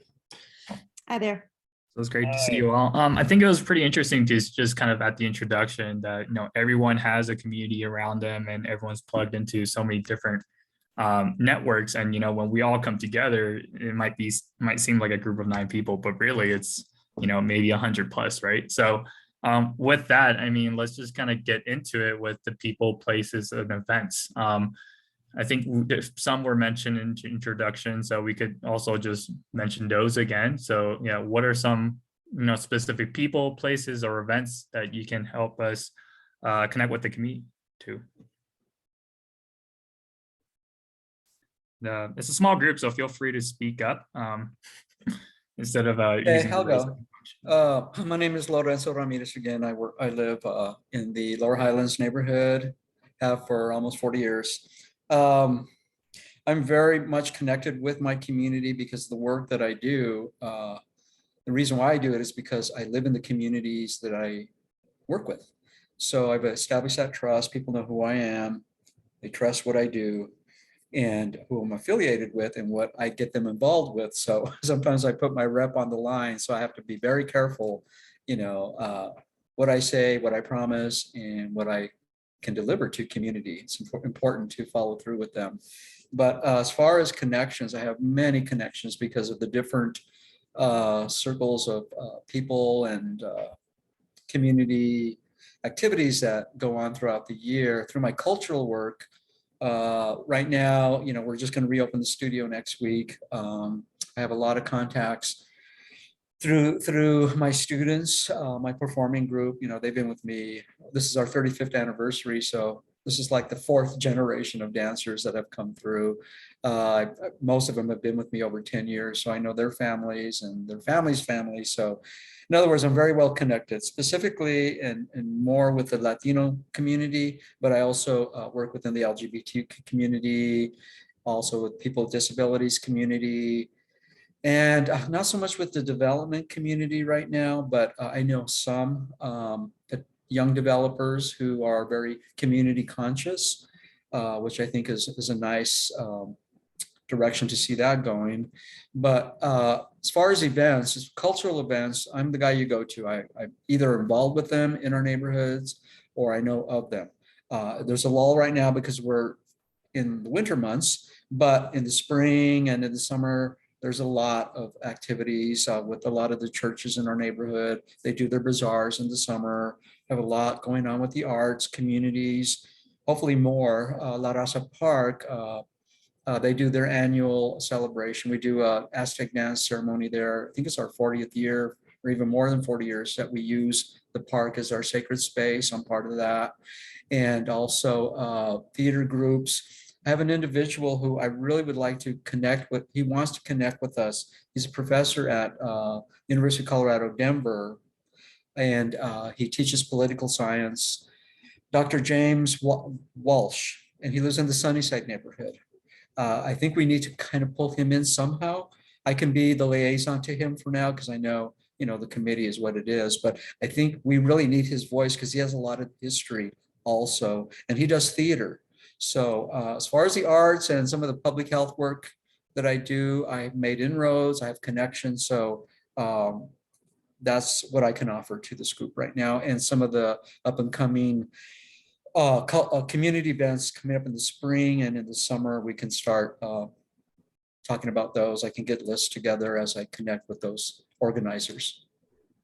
Hi there. So it's great to see you all. I think it was pretty interesting to just kind of at the introduction that, everyone has a community around them and everyone's plugged into so many different networks. And, when we all come together, it might seem like a group of 9 people, but really it's, maybe 100 plus, right? So With that, I mean, let's just kind of get into it with the people, places, and events. I think some were mentioned in introduction, so we could also just mention those again. So yeah, what are some specific people, places, or events that you can help us connect with the community to? It's a small group, so feel free to speak up instead of using I'll the raise go. My name is Lorenzo Ramirez again. I live in the Lower Highlands neighborhood, have for almost 40 years. I'm very much connected with my community because the work that I do, the reason why I do it is because I live in the communities that I work with. So I've established that trust. People know who I am. They trust what I do and who I'm affiliated with and what I get them involved with. So sometimes I put my rep on the line. So I have to be very careful, what I say, what I promise, and what I can deliver to community. It's important to follow through with them. But as far as connections, I have many connections because of the different circles of people and community activities that go on throughout the year. Through my cultural work, right now, we're just going to reopen the studio next week. I have a lot of contacts through my students, my performing group. They've been with me. This is our 35th anniversary, so this is like the 4th generation of dancers that have come through. Most of them have been with me over 10 years, so I know their families and their families' families. So in other words, I'm very well connected, specifically and more with the Latino community, but I also work within the LGBT community, also with people with disabilities community, and not so much with the development community right now, but I know some young developers who are very community conscious, which I think is a nice direction to see that going. But as far as events, cultural events, I'm the guy you go to. I'm either involved with them in our neighborhoods or I know of them. There's a lull right now because we're in the winter months, but in the spring and in the summer, there's a lot of activities with a lot of the churches in our neighborhood. They do their bazaars in the summer, have a lot going on with the arts, communities, hopefully more. La Raza Park, they do their annual celebration. We do a Aztec dance ceremony there. I think it's our 40th year or even more than 40 years that we use the park as our sacred space. I'm part of that. And also theater groups. I have an individual who I really would like to connect with. He wants to connect with us. He's a professor at University of Colorado, Denver, and he teaches political science. Dr. James Walsh, and he lives in the Sunnyside neighborhood. I think we need to kind of pull him in somehow. I can be the liaison to him for now because I know, the committee is what it is, but I think we really need his voice because he has a lot of history also, and he does theater. So as far as the arts and some of the public health work that I do, I've made inroads, I have connections. So that's what I can offer to this group right now. And some of the up and coming community events coming up in the spring and in the summer, we can start talking about those. I can get lists together as I connect with those organizers.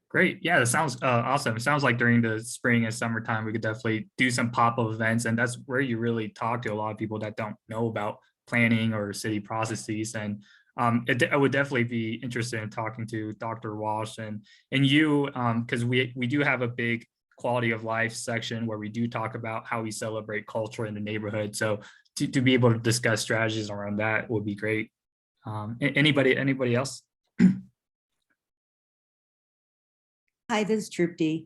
Great. Yeah, that sounds awesome. It sounds like during the spring and summertime, we could definitely do some pop-up events. And that's where you really talk to a lot of people that don't know about planning or city processes. And I would definitely be interested in talking to Dr. Walsh and you, because we do have a big quality of life section where we do talk about how we celebrate culture in the neighborhood. So to be able to discuss strategies around that would be great. Anybody else? Hi, this is Trupti.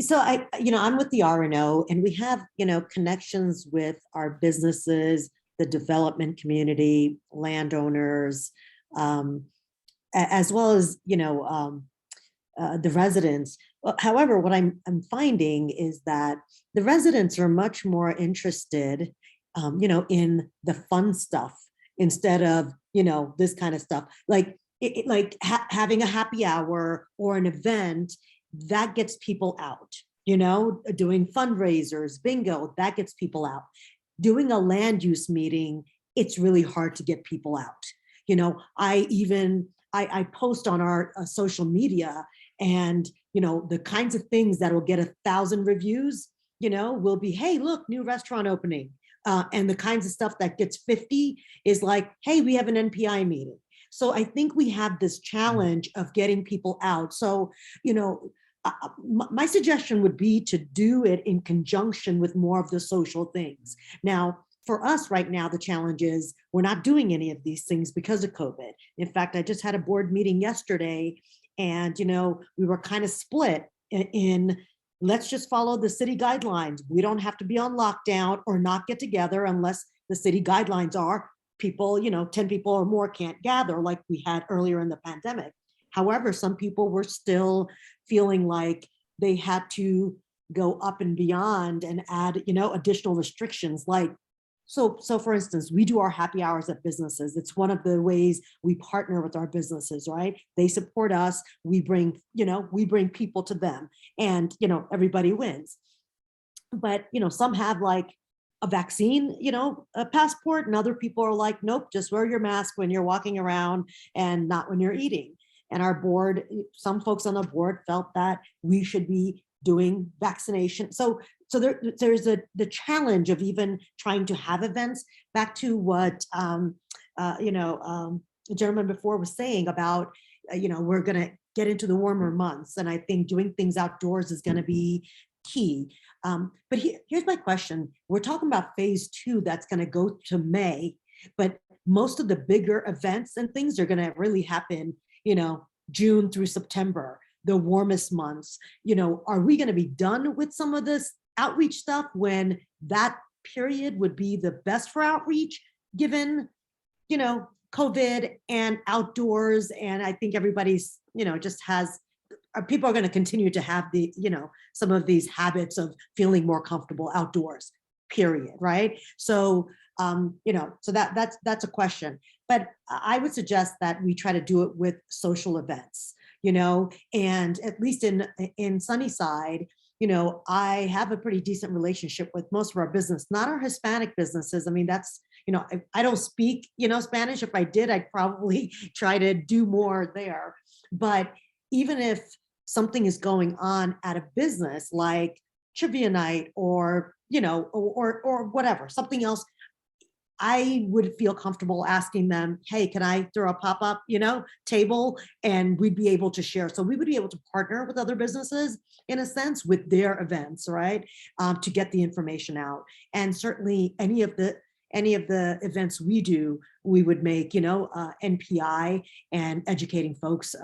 So I'm with the RNO and we have, connections with our businesses, the development community, landowners, as well as, the residents. However, what I'm finding is that the residents are much more interested, in the fun stuff instead of, this kind of stuff. Like having a happy hour or an event that gets people out, doing fundraisers, bingo, that gets people out. Doing a land use meeting, it's really hard to get people out. I post on our social media and the kinds of things that will get 1,000 reviews, will be, hey, look, new restaurant opening. And the kinds of stuff that gets 50 is like, hey, we have an NPI meeting. So I think we have this challenge of getting people out. So, my suggestion would be to do it in conjunction with more of the social things. Now, for us right now, the challenge is we're not doing any of these things because of COVID. In fact, I just had a board meeting yesterday, and we were kind of split in let's just follow the city guidelines. We don't have to be on lockdown or not get together unless the city guidelines are people, 10 people or more can't gather like we had earlier in the pandemic. However, some people were still feeling like they had to go up and beyond and add, additional restrictions. Like, so for instance, we do our happy hours at businesses. It's one of the ways we partner with our businesses, right? They support us. We bring people to them, and, everybody wins. But, some have like a vaccine, a passport, and other people are like, nope, just wear your mask when you're walking around and not when you're eating. And our board, some folks on the board felt that we should be doing vaccination. So there's the challenge of even trying to have events. Back to what the gentleman before was saying about, we're going to get into the warmer months, and I think doing things outdoors is going to be key. But here's my question. We're talking about phase 2 that's going to go to May, but most of the bigger events and things are going to really happen, June through September, the warmest months. Are we going to be done with some of this outreach stuff when that period would be the best for outreach, given, COVID and outdoors? And I think everybody's, people are going to continue to have the, some of these habits of feeling more comfortable outdoors, period, right? So, so that's a question. But I would suggest that we try to do it with social events, and at least in Sunnyside, I have a pretty decent relationship with most of our business, not our Hispanic businesses. I mean, that's, I don't speak, Spanish. If I did, I'd probably try to do more there. But even if something is going on at a business like trivia night or, or whatever, something else, I would feel comfortable asking them, hey, can I throw a pop-up, table, and we'd be able to share. So we would be able to partner with other businesses in a sense with their events, right? To get the information out. And certainly any of the events we do, we would make, NPI and educating folks,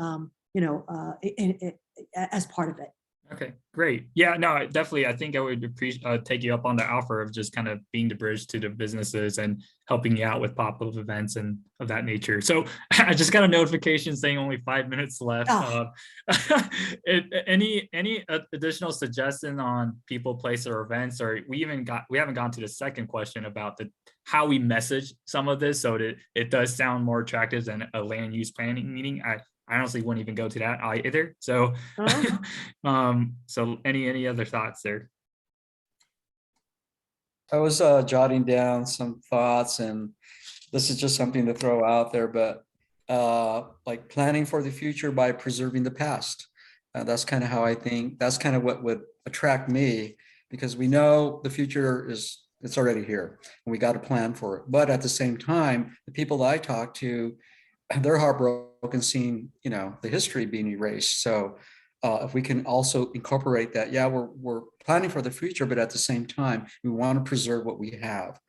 as part of it. Okay, great. Yeah, no, definitely. I think I would appreciate take you up on the offer of just kind of being the bridge to the businesses and helping you out with pop-up events and of that nature. So I just got a notification saying only 5 minutes left. Oh. Any additional suggestion on people, place, or events? Or we haven't gone to the second question about how we message some of this so that it does sound more attractive than a land use planning meeting. I honestly wouldn't even go to that either. So, so any other thoughts there? I was jotting down some thoughts, and this is just something to throw out there, but like planning for the future by preserving the past. That's kind of how I think, that's kind of what would attract me, because we know the future it's already here and we got to plan for it. But at the same time, the people that I talk to, they're heartbroken seeing, the history being erased. So if we can also incorporate that, yeah, we're planning for the future, but at the same time, we want to preserve what we have.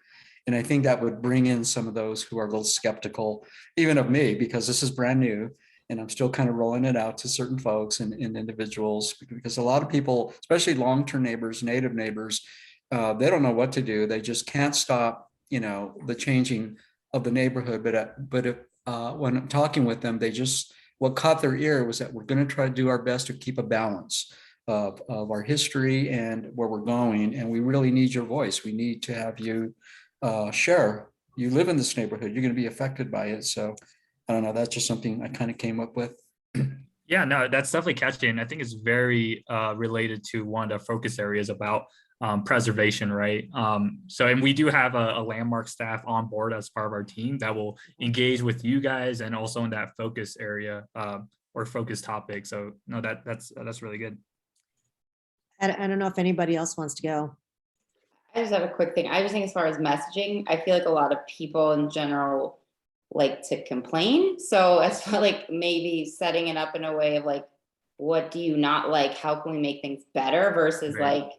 And I think that would bring in some of those who are a little skeptical, even of me, because this is brand new and I'm still kind of rolling it out to certain folks and individuals, because a lot of people, especially long-term neighbors, native neighbors, they don't know what to do. They just can't stop, the changing of the neighborhood. But if when I'm talking with them, what caught their ear was that we're going to try to do our best to keep a balance of our history and where we're going. And we really need your voice. We need to have you share. You live in this neighborhood, you're going to be affected by it. So I don't know, that's just something I kind of came up with. Yeah, no, that's definitely catchy. And I think it's very related to one of the focus areas about preservation, right? And we do have a landmark staff on board as part of our team that will engage with you guys and also in that focus area or focused topic. So no, that's really good. I don't know if anybody else wants to go. I just have a quick thing. I just think as far as messaging, I feel like a lot of people in general like to complain. So as far like maybe setting it up in a way of like, what do you not like? How can we make things better versus Right. like,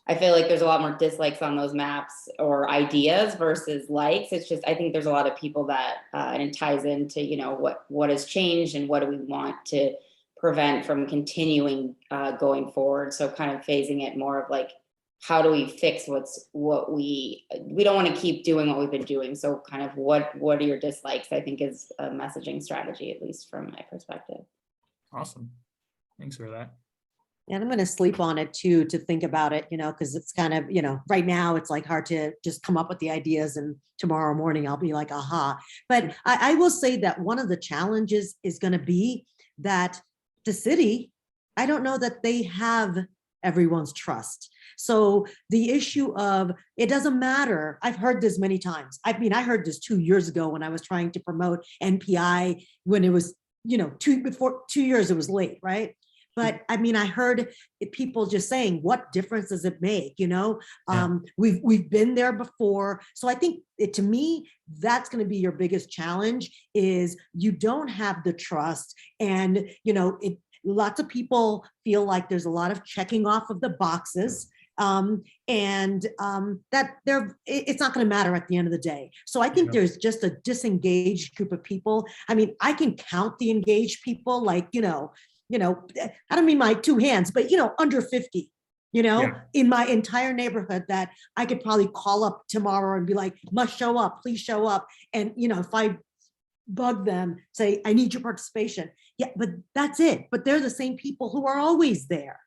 I feel like there's a lot more dislikes on those maps or ideas versus likes. It's just, I think there's a lot of people that, and it ties into, you know, what has changed and what do we want to prevent from continuing going forward. So kind of phasing it more of like, how do we fix what we don't want to keep doing what we've been doing. So kind of what are your dislikes, I think is a messaging strategy, at least from my perspective. Awesome. Thanks for that. And I'm going to sleep on it too, to think about it, you know, because it's kind of, you know, right now it's like hard to just come up with the ideas and tomorrow morning I'll be like, aha. But I will say that one of the challenges is going to be that the city, I don't know that they have everyone's trust. So the issue of, it doesn't matter. I've heard this many times. I mean, I heard this 2 years ago when I was trying to promote NPI when it was, you know, 2 years it was late, right? But I mean, I heard people just saying, what difference does it make? You know, we've been there before. So I think to me, that's going to be your biggest challenge is you don't have the trust. And, you know, lots of people feel like there's a lot of checking off of the boxes. That it's not going to matter at the end of the day. So I think there's just a disengaged group of people. I mean, I can count the engaged people, like, you know, I don't mean my 2 hands, but, you know, under 50, you know, in my entire neighborhood that I could probably call up tomorrow and be like, must show up, please show up. And, you know, if I bug them, say, I need your participation. Yeah, but that's it. But they're the same people who are always there,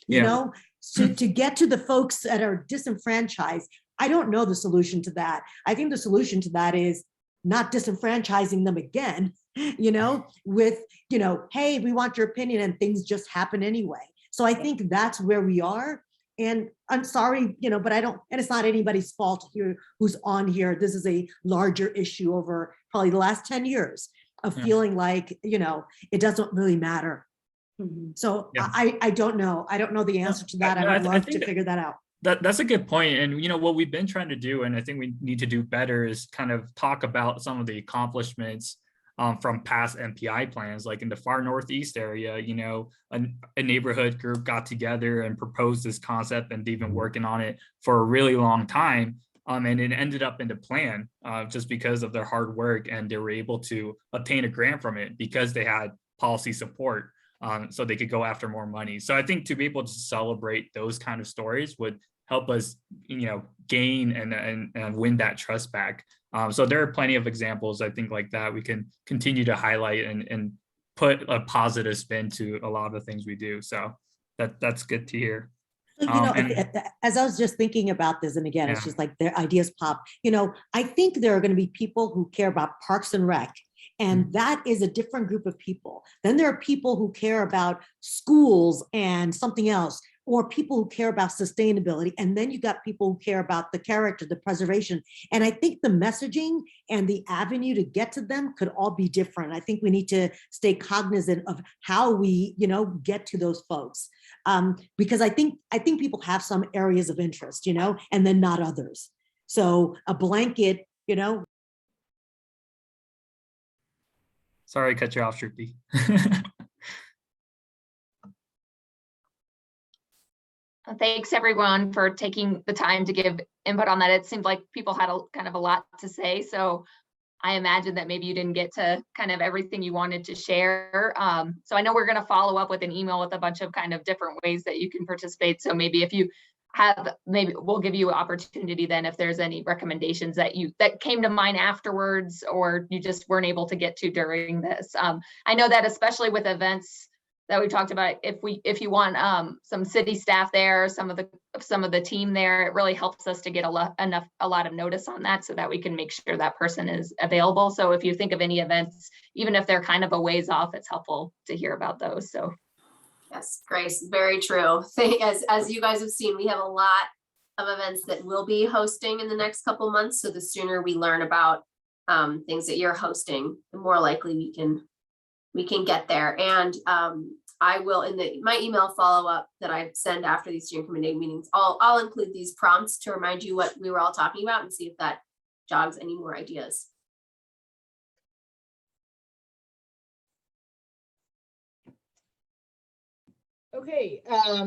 you know, so to get to the folks that are disenfranchised. I don't know the solution to that. I think the solution to that is not disenfranchising them again, you know, with, you know, hey, we want your opinion, and things just happen anyway. So I think that's where we are. And I'm sorry, you know, but I don't, and it's not anybody's fault here who's on here. This is a larger issue over probably the last 10 years of feeling like, you know, it doesn't really matter. So I don't know. I don't know the answer to that. I would love to figure that out. That's a good point. And, you know, what we've been trying to do, and I think we need to do better, is kind of talk about some of the accomplishments from past MPI plans. Like in the far northeast area, you know, a neighborhood group got together and proposed this concept, and they've been working on it for a really long time. And it ended up in the plan just because of their hard work, and they were able to obtain a grant from it because they had policy support. So they could go after more money. So I think to be able to celebrate those kind of stories would help us, you know, gain and win that trust back. So there are plenty of examples, I think, like that we can continue to highlight and put a positive spin to a lot of the things we do. So that's good to hear. You know, as I was just thinking about this, and again, it's just like their ideas pop, you know, I think there are going to be people who care about Parks and Rec. And that is a different group of people. Then there are people who care about schools and something else, or people who care about sustainability. And then you got people who care about the character, the preservation. And I think the messaging and the avenue to get to them could all be different. I think we need to stay cognizant of how we, you know, get to those folks. Because I think people have some areas of interest, you know, and then not others. So a blanket, you know. Sorry, I cut you off, Shruti. Thanks everyone for taking the time to give input on that. It seemed like people had kind of a lot to say. So I imagine that maybe you didn't get to kind of everything you wanted to share. So I know we're going to follow up with an email with a bunch of kind of different ways that you can participate. So maybe if you have, maybe we'll give you an opportunity then if there's any recommendations that came to mind afterwards, or you just weren't able to get to during this. I know that especially with events that we talked about, if you want some city staff there, some of the team there, it really helps us to get a lot of notice on that so that we can make sure that person is available. So if you think of any events, even if they're kind of a ways off, it's helpful to hear about those. So yes, Grace, very true. As you guys have seen, we have a lot of events that we'll be hosting in the next couple months. So the sooner we learn about things that you're hosting, the more likely we we can get there. And I will, in my email follow-up that I send after these steering committee meetings, I'll include these prompts to remind you what we were all talking about and see if that jogs any more ideas. Okay,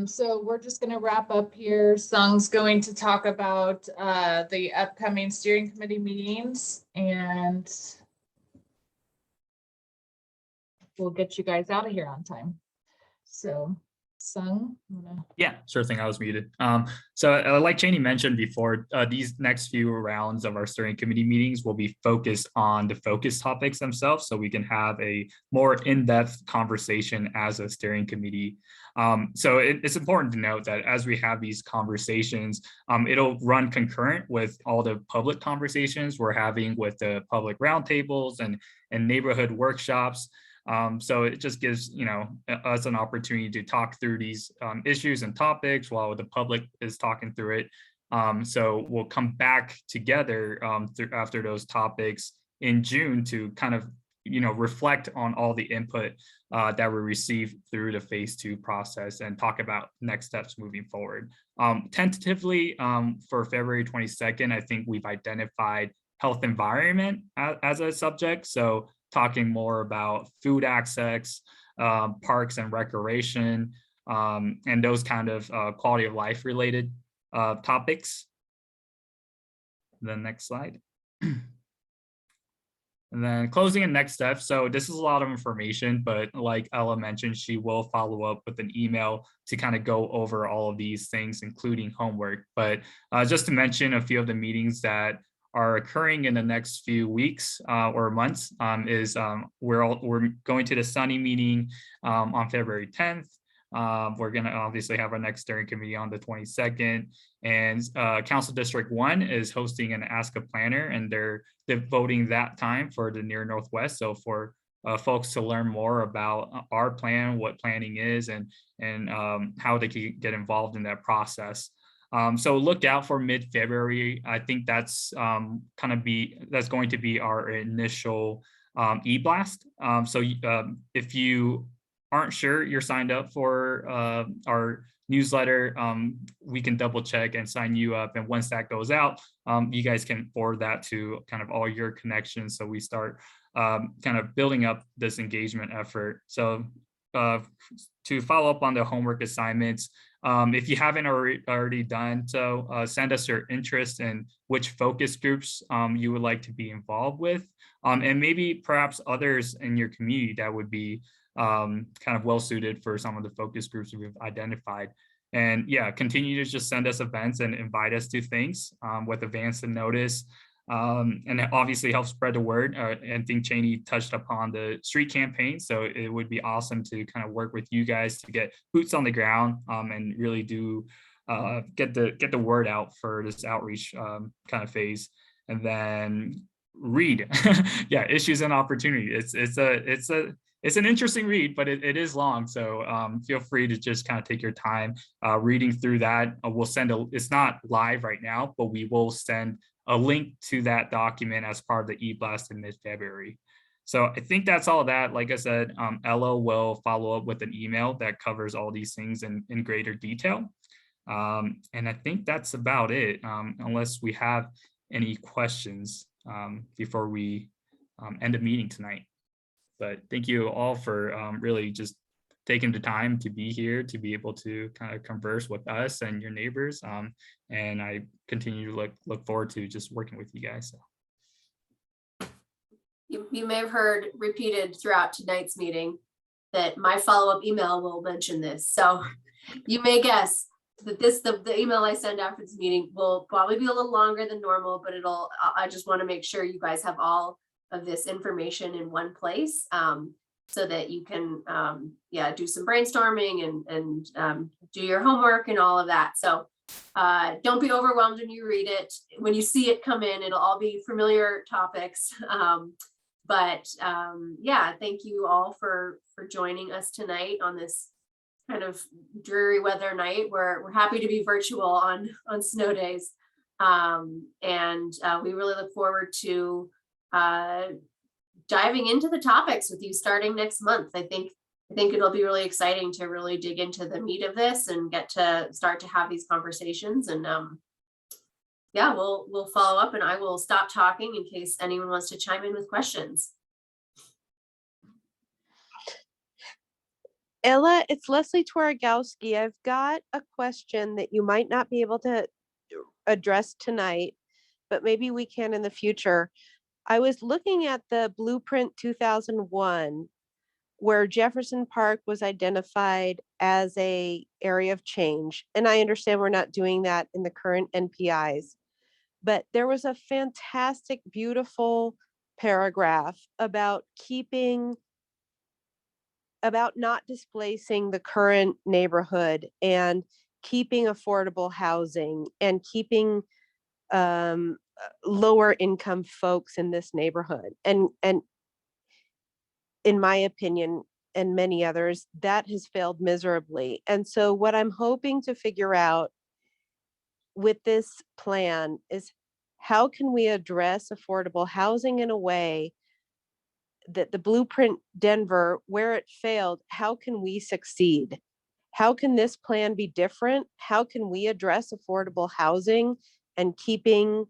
so we're just gonna wrap up here. Sung's going to talk about the upcoming steering committee meetings, and we'll get you guys out of here on time. So, Sung, Yeah, sure thing. I was muted. So like Janie mentioned before, these next few rounds of our steering committee meetings will be focused on the focus topics themselves, so we can have a more in-depth conversation as a steering committee. So it's important to note that as we have these conversations, it'll run concurrent with all the public conversations we're having with the public roundtables and neighborhood workshops. So it just gives, you know, us an opportunity to talk through these issues and topics while the public is talking through it. So we'll come back together after those topics in June to kind of, you know, reflect on all the input that we received through the phase 2 process and talk about next steps moving forward. Tentatively for February 22nd, I think we've identified health environment as a subject. So talking more about food access, parks and recreation, and those kind of quality of life related topics. The next slide. And then closing and next steps. So this is a lot of information, but like Ella mentioned, she will follow up with an email to kind of go over all of these things, including homework. But just to mention a few of the meetings that are occurring in the next few weeks or months is we're going to the Sunny meeting on February 10th. We're going to obviously have our next steering committee on the 22nd, and Council District 1 is hosting an Ask a Planner, and they're devoting that time for the Near Northwest. So for folks to learn more about our plan, what planning is, and how they can get involved in that process. So look out for mid-February. I think that's that's going to be our initial e-blast. So if you aren't sure you're signed up for our newsletter, we can double check and sign you up. And once that goes out, you guys can forward that to kind of all your connections. So we start kind of building up this engagement effort. So to follow up on the homework assignments, if you haven't already done so, send us your interest in which focus groups you would like to be involved with, and maybe perhaps others in your community that would be kind of well suited for some of the focus groups we've identified. And yeah, continue to just send us events and invite us to things with advance and notice. And it obviously helps spread the word. And I think Cheney touched upon the street campaign. So it would be awesome to kind of work with you guys to get boots on the ground and really do get the word out for this outreach kind of phase. And then read, yeah, issues and opportunity. It's an interesting read, but it is long. So feel free to just kind of take your time reading through that. We'll send it's not live right now, but we will send a link to that document as part of the e-blast in mid-February. So I think that's all of that. Like I said, Ella will follow up with an email that covers all these things in greater detail. And I think that's about it, unless we have any questions before we end the meeting tonight. But thank you all for really just taking the time to be here, to be able to kind of converse with us and your neighbors. And I continue to look forward to just working with you guys. So. You may have heard repeated throughout tonight's meeting that my follow-up email will mention this. So you may guess that the email I send after this meeting will probably be a little longer than normal, but I just want to make sure you guys have all of this information in one place so that you can do some brainstorming and do your homework and all of that. So don't be overwhelmed when you read it. When you see it come in, it'll all be familiar topics. Yeah, thank you all for joining us tonight on this kind of dreary weather night. We're happy to be virtual on snow days. And we really look forward to diving into the topics with you starting next month. I think it'll be really exciting to really dig into the meat of this and get to start to have these conversations. And yeah, we'll follow up, and I will stop talking in case anyone wants to chime in with questions. Ella, it's Leslie Twarogowski. I've got a question that you might not be able to address tonight, but maybe we can in the future. I was looking at the Blueprint 2001, where Jefferson Park was identified as a area of change. And I understand we're not doing that in the current NPIs, but there was a fantastic, beautiful paragraph about not displacing the current neighborhood and keeping affordable housing and keeping lower income folks in this neighborhood. And in my opinion, and many others, that has failed miserably. And so what I'm hoping to figure out with this plan is, how can we address affordable housing in a way that the Blueprint Denver, where it failed, how can we succeed? How can this plan be different? How can we address affordable housing and keeping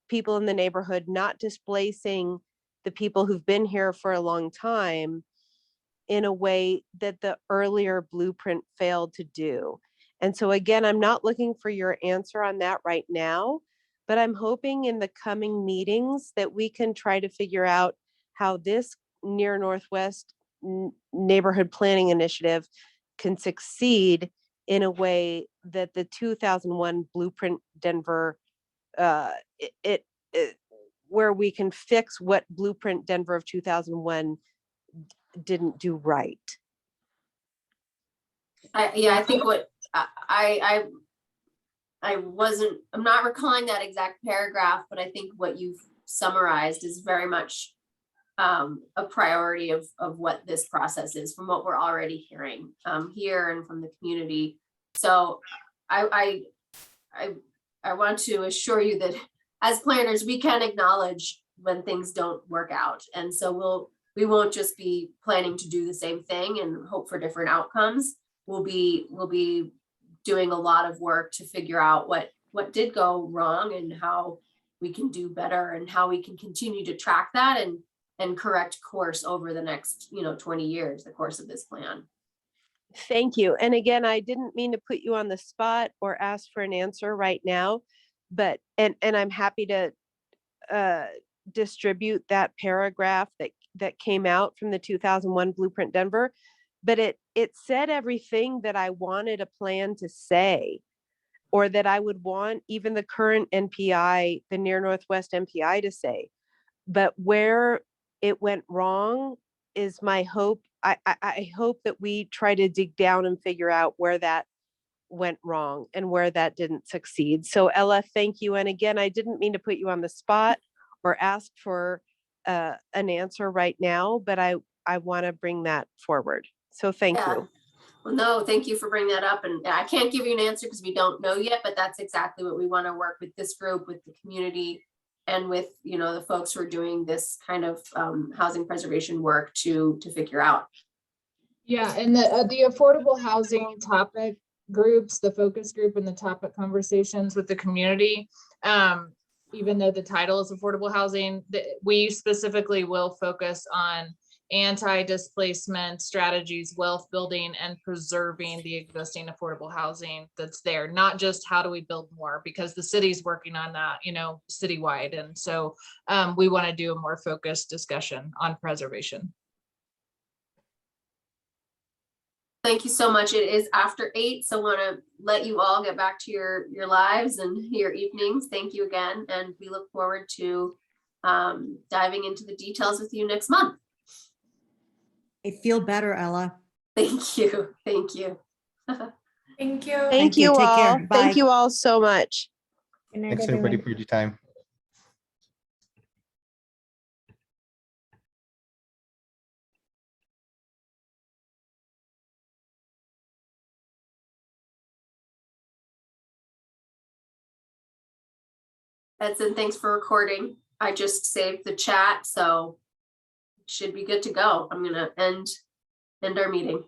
people in the neighborhood, not displacing the people who've been here for a long time in a way that the earlier Blueprint failed to do? And so again, I'm not looking for your answer on that right now, but I'm hoping in the coming meetings that we can try to figure out how this Near Northwest neighborhood planning initiative can succeed in a way that the 2001 Blueprint Denver, where we can fix what Blueprint Denver of 2001 didn't do right. I think what I'm not recalling that exact paragraph, but I think what you've summarized is very much a priority of what this process is, from what we're already hearing here and from the community. So I want to assure you that as planners, we can acknowledge when things don't work out. And so we won't just be planning to do the same thing and hope for different outcomes. We'll be doing a lot of work to figure out what did go wrong and how we can do better and how we can continue to track that and correct course over the next 20 years, the course of this plan. Thank you. And again, I didn't mean to put you on the spot or ask for an answer right now, but and I'm happy to distribute that paragraph that came out from the 2001 Blueprint Denver, but it said everything that I wanted a plan to say, or that I would want even the current NPI, the Near Northwest NPI, to say. But where it went wrong is my hope. I hope that we try to dig down and figure out where that went wrong and where that didn't succeed. So Ella, thank you. And again, I didn't mean to put you on the spot or ask for an answer right now, but I want to bring that forward. So thank you. Well, no, thank you for bringing that up. And I can't give you an answer because we don't know yet, but that's exactly what we want to work with this group, with the community, and with the folks who are doing this kind of housing preservation work to figure out. Yeah, and the affordable housing topic groups, the focus group and the topic conversations with the community, even though the title is affordable housing, we specifically will focus on anti-displacement strategies, wealth building, and preserving the existing affordable housing that's there. Not just how do we build more, because the city's working on that, citywide. And so we want to do a more focused discussion on preservation. Thank you so much. It is after 8, so want to let you all get back to your lives and your evenings. Thank you again, and we look forward to diving into the details with you next month. I feel better, Ella. Thank you. Thank you. Thank you. Thank you Take all. care. Bye. Thank you all so much. Good night, Thanks everyone. everybody for your time. Edson, thanks for recording. I just saved the chat, so should be good to go. I'm gonna end our meeting.